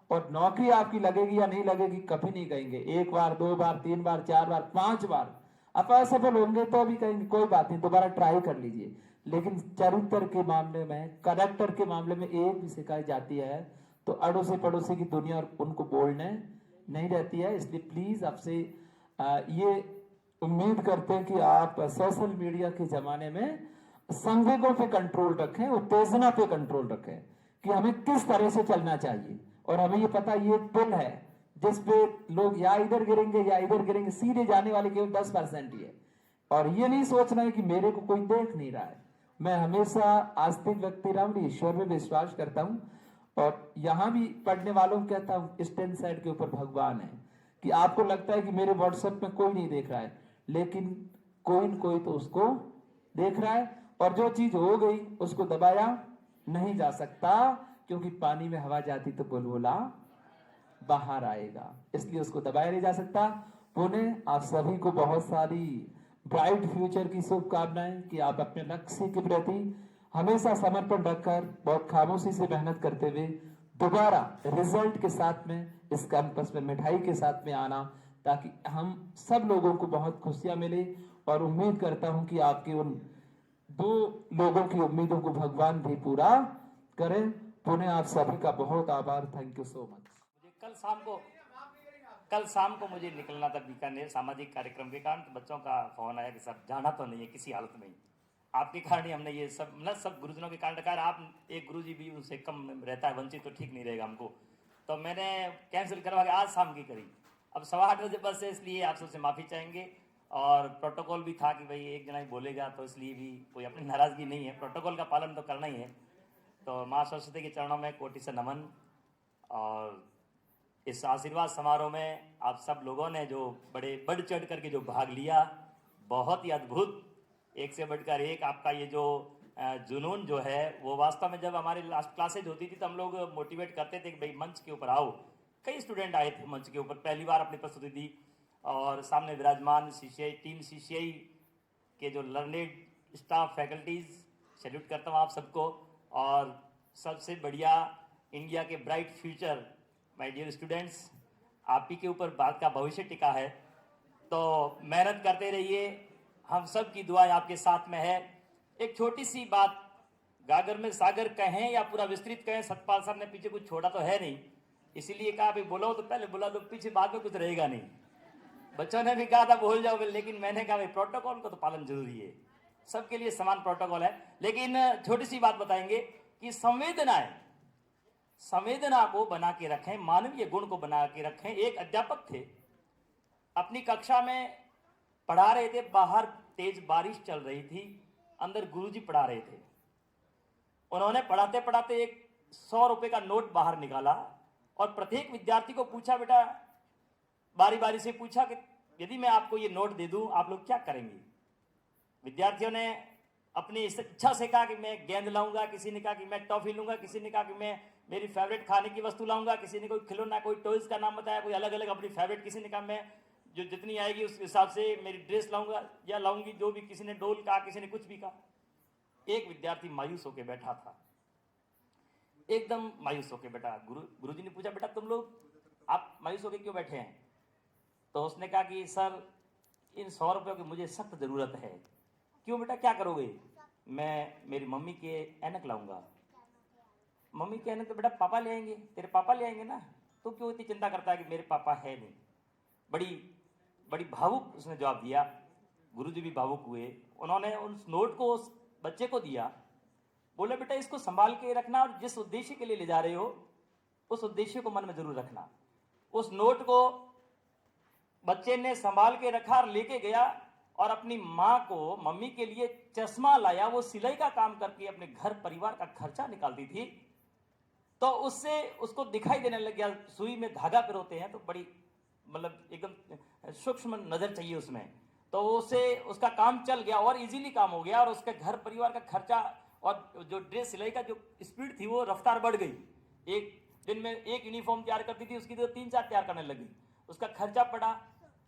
और नौकरी आपकी लगेगी या नहीं लगेगी कभी नहीं कहेंगे, एक बार, दो बार, तीन बार, चार बार, 5 बार आप असफल होंगे तो भी कहेंगे कोई बात नहीं, दोबारा ट्राई कर लीजिए। लेकिन चरित्र के मामले में, कैरेक्टर के मामले में एक भी शिकायत जाती है तो अड़ोसी पड़ोसी की दुनिया और उनको बोलने नहीं रहती है। इसलिए प्लीज आपसे ये उम्मीद करते हैं कि आप सोशल मीडिया के जमाने में संवेगों पे कंट्रोल रखें, उत्तेजना पे कंट्रोल रखें कि हमें किस तरह से चलना चाहिए। और हमें ये पता, ये पुल है जिस पे लोग या इधर गिरेंगे या इधर गिरेंगे, सीधे जाने वाले केवल 10% ही है। और ये नहीं सोचना है कि मेरे को कोई देख नहीं रहा है। मैं हमेशा आस्तिक व्यक्ति रहा हूं, ईश्वर में विश्वास करता हूं और यहाँ भी पढ़ने वालों को कहता हूँ स्टैंड साइड के ऊपर भगवान है। कि आपको लगता है कि मेरे व्हाट्सएप में कोई नहीं देख रहा है, लेकिन कोई न कोई तो उसको देख रहा है। और जो चीज हो गई उसको दबाया नहीं जा सकता, क्योंकि पानी में हवा जाती तो बुलबुला बाहर आएगा, इसलिए उसको दबाया नहीं जा सकता। पुनः आप सभी को बहुत सारी ब्राइट फ्यूचर की शुभकामनाएं कि आप अपने लक्ष्य के प्रति हमेशा समर्पण रखकर बहुत खामोशी से मेहनत करते हुए दोबारा रिजल्ट के साथ में इस कैंपस में मिठाई के साथ में आना, ताकि हम सब लोगों को बहुत खुशियां मिले। और उम्मीद करता हूं कि आपके उन 2 लोगों की उम्मीदों को भगवान भी पूरा करें। पुनः आप सभी का बहुत आभार। Thank you so much. कल शाम को मुझे निकलना था बीकानेर सामाजिक कार्यक्रम के कारण, तो बच्चों का फोन आया कि सर जाना तो नहीं है किसी हालत में ही, आपके कारण ही हमने ये सब गुरुजनों के कारण रखा है। आप एक गुरुजी भी उनसे कम रहता है वंचित तो ठीक नहीं रहेगा हमको, तो मैंने कैंसिल करवा के आज शाम की करी। अब 8:15 बजे बस है, इसलिए आप सबसे माफ़ी चाहेंगे। और प्रोटोकॉल भी था कि भाई एक जना ही बोलेगा, तो इसलिए भी कोई अपनी नाराज़गी नहीं है, प्रोटोकॉल का पालन तो करना ही है। तो माँ सरस्वती के चरणों में कोटि से नमन। और इस आशीर्वाद समारोह में आप सब लोगों ने जो बड़े बढ़ चढ़ करके जो भाग लिया, बहुत ही अद्भुत, एक से बढ़कर एक आपका ये जो जुनून जो है वो वास्तव में जब हमारी लास्ट क्लासेज होती थी तो हम लोग मोटिवेट करते थे कि भाई मंच के ऊपर आओ। कई स्टूडेंट आए थे मंच के ऊपर, पहली बार अपनी प्रस्तुति दी और सामने विराजमान CCI टीम, CCI के जो लर्नेड स्टाफ फैकल्टीज, सैल्यूट करता हूँ आप सबको। और सबसे बढ़िया इंडिया के bright future my dear students, आप ही के ऊपर बात का भविष्य टिका है, तो मेहनत करते रहिए, हम सब की दुआएं आपके साथ में है। एक छोटी सी बात, गागर में सागर कहें या पूरा विस्तृत कहें, सतपाल साहब ने पीछे कुछ छोड़ा तो है नहीं, इसीलिए कहा भाई बुलाओ तो पहले बुला दो, पीछे बाद में कुछ रहेगा नहीं। बच्चों ने भी कहा था बोल जाओ, लेकिन मैंने कहा भाई प्रोटोकॉल को तो पालन जरूरी है, सबके लिए समान प्रोटोकॉल है। लेकिन छोटी सी बात बताएंगे कि संवेदना को बना के रखें, मानवीय गुण को बना के रखें। एक अध्यापक थे, अपनी कक्षा में पढ़ा रहे थे, बाहर तेज बारिश चल रही थी, अंदर गुरुजी पढ़ा रहे थे। उन्होंने पढ़ाते पढ़ाते एक 100 रुपए का नोट बाहर निकाला और प्रत्येक विद्यार्थी को पूछा, बेटा बारी बारी से पूछा कि यदि मैं आपको ये नोट दे दूं आप लोग क्या करेंगे। विद्यार्थियों ने अपनी इच्छा से कहा कि मैं गेंद लाऊंगा, किसी ने कहा कि मैं टॉफी लूंगा, किसी ने कहा कि मैं मेरी फेवरेट खाने की वस्तु लाऊंगा, किसी ने कोई खिलौना, कोई टॉयज का नाम बताया, कोई अलग अलग अपनी फेवरेट, किसी ने कहा मैं जो जितनी आएगी उस हिसाब से मेरी ड्रेस लाऊंगा या लाऊंगी, जो भी, किसी ने डोल कहा, किसी ने कुछ भी कहा। एक विद्यार्थी मायूस होकर बैठा था, एकदम मायूस होकर बैठा। गुरुजी ने पूछा, बेटा तुम लोग आप मायूस होकर क्यों बैठे हैं? तो उसने कहा कि सर इन 100 रुपयों की मुझे सख्त जरूरत है क्यों बेटा क्या करोगे? मैं मेरी मम्मी के ऐनक लाऊंगा। मम्मी के ऐनक तो बेटा पापा ले आएंगे, तेरे पापा ले आएंगे ना, तो क्यों इतनी चिंता करता है कि मेरे पापा है नहीं? बड़ी बड़ी भावुक उसने जवाब दिया। गुरुजी भी भावुक हुए। उन्होंने उस नोट को उस बच्चे को दिया। बोले बेटा इसको संभाल के रखना और जिस उद्देश्य के लिए ले जा रहे हो उस उद्देश्य को मन में जरूर रखना। उस नोट को बच्चे ने संभाल के रखा और लेके गया और अपनी माँ को, मम्मी के लिए चश्मा लाया। वो सिलाई का काम करके अपने घर परिवार का खर्चा निकालती थी, तो उससे उसको दिखाई देने लग गया। सुई में धागा पिरोते हैं तो बड़ी मतलब एकदम सूक्ष्म नजर चाहिए उसमें, तो उसे उसका काम चल गया और इजीली काम हो गया और उसके घर परिवार का खर्चा और जो ड्रेस सिलाई का जो स्पीड थी वो रफ्तार बढ़ गई। एक दिन में एक यूनिफॉर्म तैयार करती थी, उसकी तो 3-4 तैयार करने लगी। उसका खर्चा पड़ा,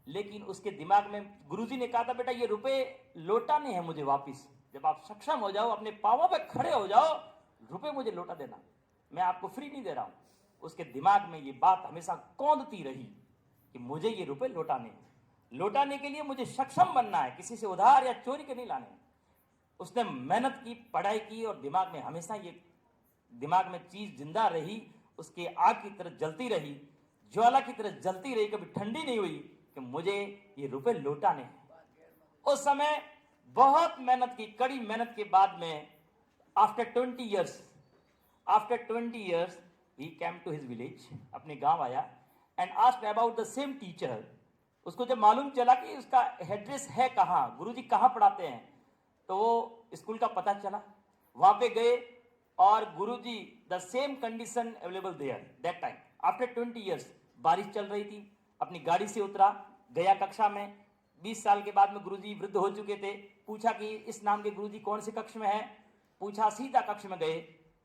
लेकिन उसके दिमाग में गुरुजी ने कहा था बेटा ये रुपए लौटाने हैं मुझे वापिस। जब आप सक्षम हो जाओ, अपने पांवों पे खड़े हो जाओ, रुपए मुझे लौटा देना, मैं आपको फ्री नहीं दे रहा हूं। उसके दिमाग में ये बात हमेशा कौंधती रही कि मुझे ये रुपए लौटाने हैं। लौटाने के लिए मुझे सक्षम बनना है, किसी से उधार या चोरी के नहीं लाने। उसने मेहनत की, पढ़ाई की और दिमाग में हमेशा ये दिमाग में चीज जिंदा रही, उसके आग की तरह जलती रही, ज्वाला की तरह जलती रही, कभी ठंडी नहीं हुई कि मुझे ये रुपए लौटाने हैं। उस समय बहुत मेहनत की, कड़ी मेहनत के बाद में after 20 years he came to his village, अपने गांव आया and asked about the same teacher। उसको जब मालूम चला कि उसका एड्रेस है कहाँ, गुरुजी कहाँ पढ़ाते हैं, तो वो स्कूल का पता चला, वहां पे गए और Guruji the same condition available there that time after 20 years। बारिश चल रही थी, अपनी गाड़ी से उतरा, गया कक्षा में। 20 साल के बाद में गुरुजी वृद्ध हो चुके थे। पूछा कि इस नाम के गुरुजी कौन से कक्ष में है, पूछा, सीधा कक्ष में गए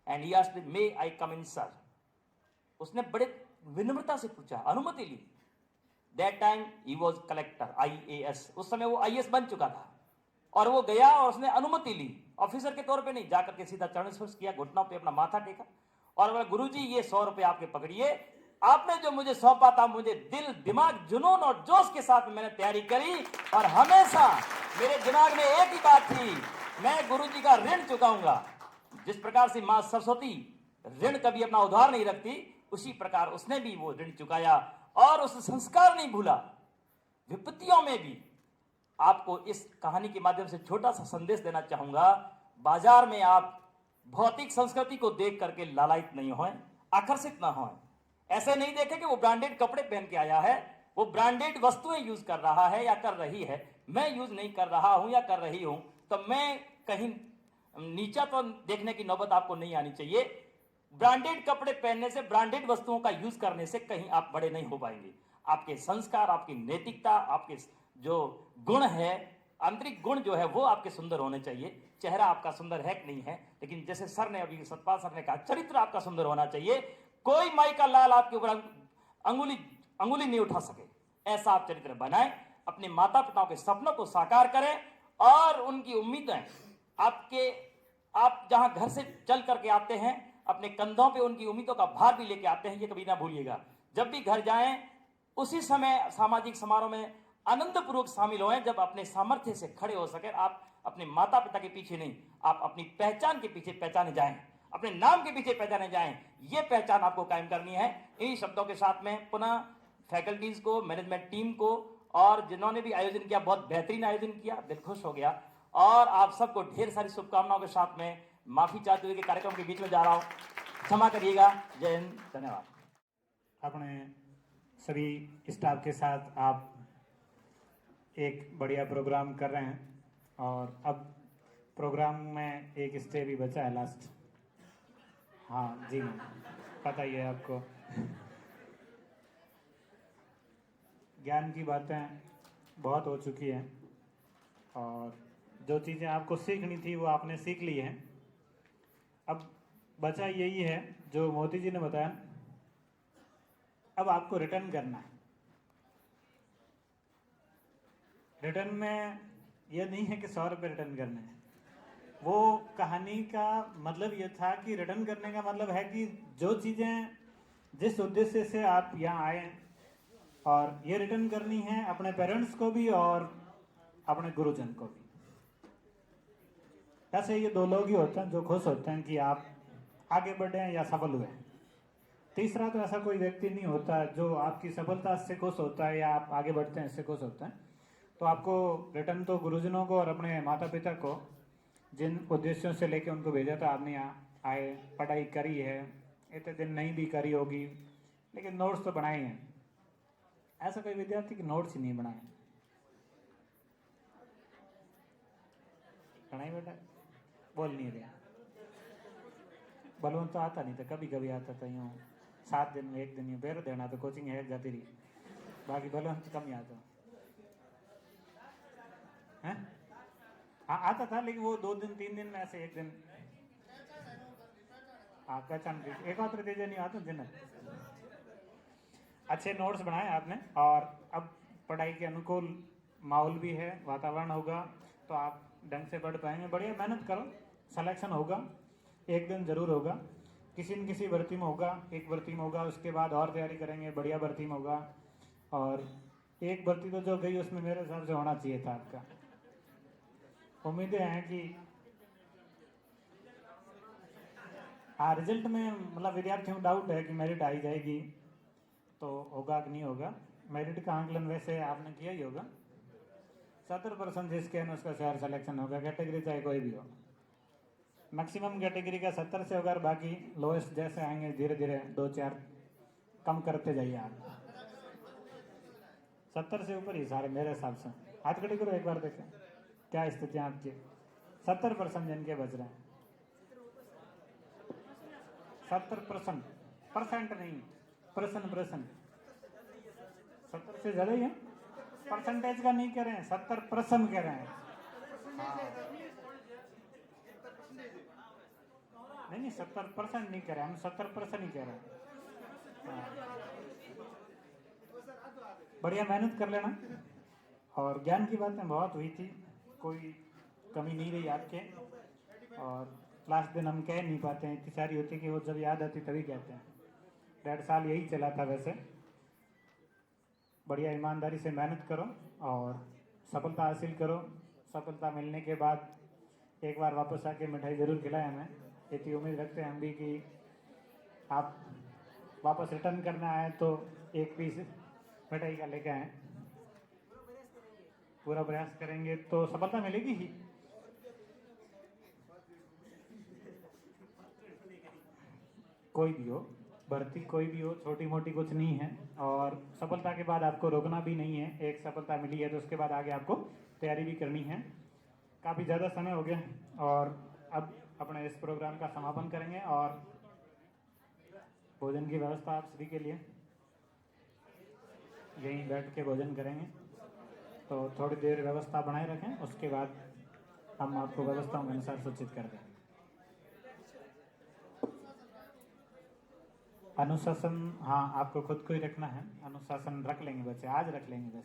and he asked may I come in sir. उसने बड़े विनम्रता से पूछा, अनुमति ली। That time he was collector IAS, उस समय वो IAS बन चुका था और वो गया और उसने अनुमति ली, ऑफिसर के तौर पे नहीं, जाकर के सीधा चरण स्पर्श किया, घुटनों पे अपना माथा टेका और बोला गुरुजी ये 100 रुपए आपके पकड़िए, आपने जो मुझे सौंपा था मुझे दिल दिमाग जुनून और जोश के साथ मैंने तैयारी करी और हमेशा मेरे दिमाग में एक ही बात थी, मैं गुरुजी का ऋण चुकाऊंगा। जिस प्रकार से मां सरस्वती ऋण कभी अपना उधार नहीं रखती, उसी प्रकार उसने भी वो ऋण चुकाया और उस संस्कार नहीं भूला। विपत्तियों में भी आपको इस कहानी के माध्यम से छोटा सा संदेश देना चाहूंगा, बाजार में आप भौतिक संस्कृति को देख करके लालायित नहीं हों, आकर्षित ना हों। ऐसे नहीं देखें कि वो ब्रांडेड कपड़े पहन के आया है, वो ब्रांडेड वस्तुएं यूज कर रहा है या कर रही है, मैं यूज नहीं कर रहा हूं या कर रही हूं, तो मैं कहीं नीचा तो देखने की नौबत आपको नहीं आनी चाहिए। ब्रांडेड कपड़े पहनने से, ब्रांडेड वस्तुओं का यूज करने से कहीं आप बड़े नहीं हो पाएंगे। आपके संस्कार, आपकी नैतिकता, आपके जो गुण है, आंतरिक गुण जो है वो आपके सुंदर होने चाहिए। चेहरा आपका सुंदर है कि नहीं है, लेकिन जैसे सर ने अभी, सतपाल सर ने कहा, चरित्र आपका सुंदर होना चाहिए। कोई माई का लाल आपके ऊपर अंगुली नहीं उठा सके, ऐसा आप चरित्र बनाएं। अपने माता पिताओं के सपनों को साकार करें और उनकी उम्मीदें आप जहां घर से चल करके आते हैं, अपने कंधों पे उनकी उम्मीदों का भार भी लेके आते हैं, ये कभी ना भूलिएगा। जब भी घर जाएं, उसी समय सामाजिक समारोह में आनंद पूर्वक शामिल हों जब अपने सामर्थ्य से खड़े हो सके। आप अपने माता पिता के पीछे नहीं, आप अपनी पहचान के पीछे पहचाने जाएं, अपने नाम के पीछे पहचाने जाएं। ये पहचान आपको कायम करनी है। इन्हीं शब्दों के साथ में पुनः फैकल्टीज को, मैनेजमेंट टीम को और जिन्होंने भी आयोजन किया, बहुत बेहतरीन आयोजन किया, दिल खुश हो गया। और आप सबको ढेर सारी शुभकामनाओं के साथ में माफी चाहते हुए के कार्यक्रम के बीच में जा रहा हूं, क्षमा करिएगा। जय हिंद, धन्यवाद। अपने सभी स्टाफ के साथ आप एक बढ़िया प्रोग्राम कर रहे हैं और अब प्रोग्राम में एक स्टे भी बचा है लास्ट। हाँ जी, पता ही है आपको। ज्ञान की बातें बहुत हो चुकी हैं और जो चीज़ें आपको सीखनी थी वो आपने सीख ली हैं। अब बचा यही है जो मोदी जी ने बताया, अब आपको रिटर्न करना है। रिटर्न में यह नहीं है कि 100 रुपये रिटर्न करने हैं। वो कहानी का मतलब ये था कि रिटर्न करने का मतलब है कि जो चीज़ें, जिस उद्देश्य से आप यहाँ आए और ये रिटर्न करनी है अपने पेरेंट्स को भी और अपने गुरुजन को भी। ऐसे ये दो लोग ही होते हैं जो खुश होते हैं कि आप आगे बढ़े हैं या सफल हुए। तीसरा तो ऐसा कोई व्यक्ति नहीं होता जो आपकी सफलता से खुश होता है या आप आगे बढ़ते हैं इससे खुश होता है। तो आपको रिटर्न तो गुरुजनों को और अपने माता पिता को जिन उद्देश्यों से लेके उनको भेजा था, आपने यहाँ आए, पढ़ाई करी है, इतने दिन नहीं भी करी होगी, लेकिन नोट्स तो बनाए हैं। ऐसा कोई विद्यार्थी की नोट्स ही नहीं बनाए? बनाए बेटा? बोल नहीं रहा। बलवंत तो आता नहीं था, कभी कभी आता था यूँ 7 दिन में 1 दिन यूँ बेर देना तो कोचिंग है जाती रही, बाकी बलवंत कम ही आता है। हाँ आता था, लेकिन वो 2 दिन 3 दिन में ऐसे 1 दिन पहचान एक और तेजा नहीं आता दिन। अच्छे नोट्स बनाए आपने और अब पढ़ाई के अनुकूल माहौल भी है, वातावरण होगा तो आप ढंग से पढ़ पाएंगे। बढ़िया मेहनत करो, सिलेक्शन होगा, एक दिन जरूर होगा, किसी न किसी भर्ती में होगा। एक भर्ती में होगा, उसके बाद और तैयारी करेंगे, बढ़िया भर्ती में होगा। और एक भर्ती तो जो गई उसमें मेरे हिसाब से होना चाहिए था आपका। उम्मीदें हैं कि हाँ रिजल्ट में मतलब विद्यार्थियों को डाउट है कि मेरिट आई जाएगी तो होगा कि नहीं होगा। मेरिट का आंकलन वैसे आपने किया ही होगा, 70% जिसके है उसका शहर सिलेक्शन होगा, कैटेगरी चाहे कोई भी हो। मैक्सिमम कैटेगरी का 70 से होगा और बाकी लोएस्ट जैसे आएंगे धीरे धीरे 2-4 कम करते जाइए आप। 70 से ऊपर ही सारे मेरे हिसाब से। हाथ खड़ी करो एक बार देखें क्या स्थिति है आपकी। 70% जिनके बच रहे हैं, 70% परसेंट नहीं, परसेंट 70 से ज्यादा ही है। परसेंटेज का नहीं कह रहे हैं, 70% कह रहे हैं। नहीं 70% नहीं कह रहे, हम 70% ही कह रहे हैं। बढ़िया मेहनत कर लेना। और ज्ञान की बातें बहुत हुई थी, कोई कमी नहीं रही आपके। और लास्ट दिन हम कह नहीं पाते हैं, इतनी सारी होती कि वो जब याद आती तभी कहते हैं। 1.5 साल यही चला था वैसे। बढ़िया ईमानदारी से मेहनत करो और सफलता हासिल करो। सफलता मिलने के बाद एक बार वापस आके मिठाई ज़रूर खिलाएं हमें। इतनी उम्मीद रखते हैं हम भी कि आप वापस रिटर्न करना आए तो एक पीस मिठाई का लेके आएँ। पूरा प्रयास करेंगे तो सफलता मिलेगी ही। कोई भी हो भर्ती, कोई भी हो, छोटी मोटी कुछ नहीं है। और सफलता के बाद आपको रोकना भी नहीं है। एक सफलता मिली है तो उसके बाद आगे आपको तैयारी भी करनी है। काफ़ी ज़्यादा समय हो गया और अब अपने इस प्रोग्राम का समापन करेंगे और भोजन की व्यवस्था आप सभी के लिए यहीं बैठ के भोजन करेंगे। तो थोड़ी देर व्यवस्था बनाए रखें, उसके बाद हम आपको व्यवस्थाओं के अनुसार सूचित कर दें। अनुशासन हाँ आपको खुद को ही रखना है। अनुशासन रख लेंगे बच्चे, आज रख लेंगे बस।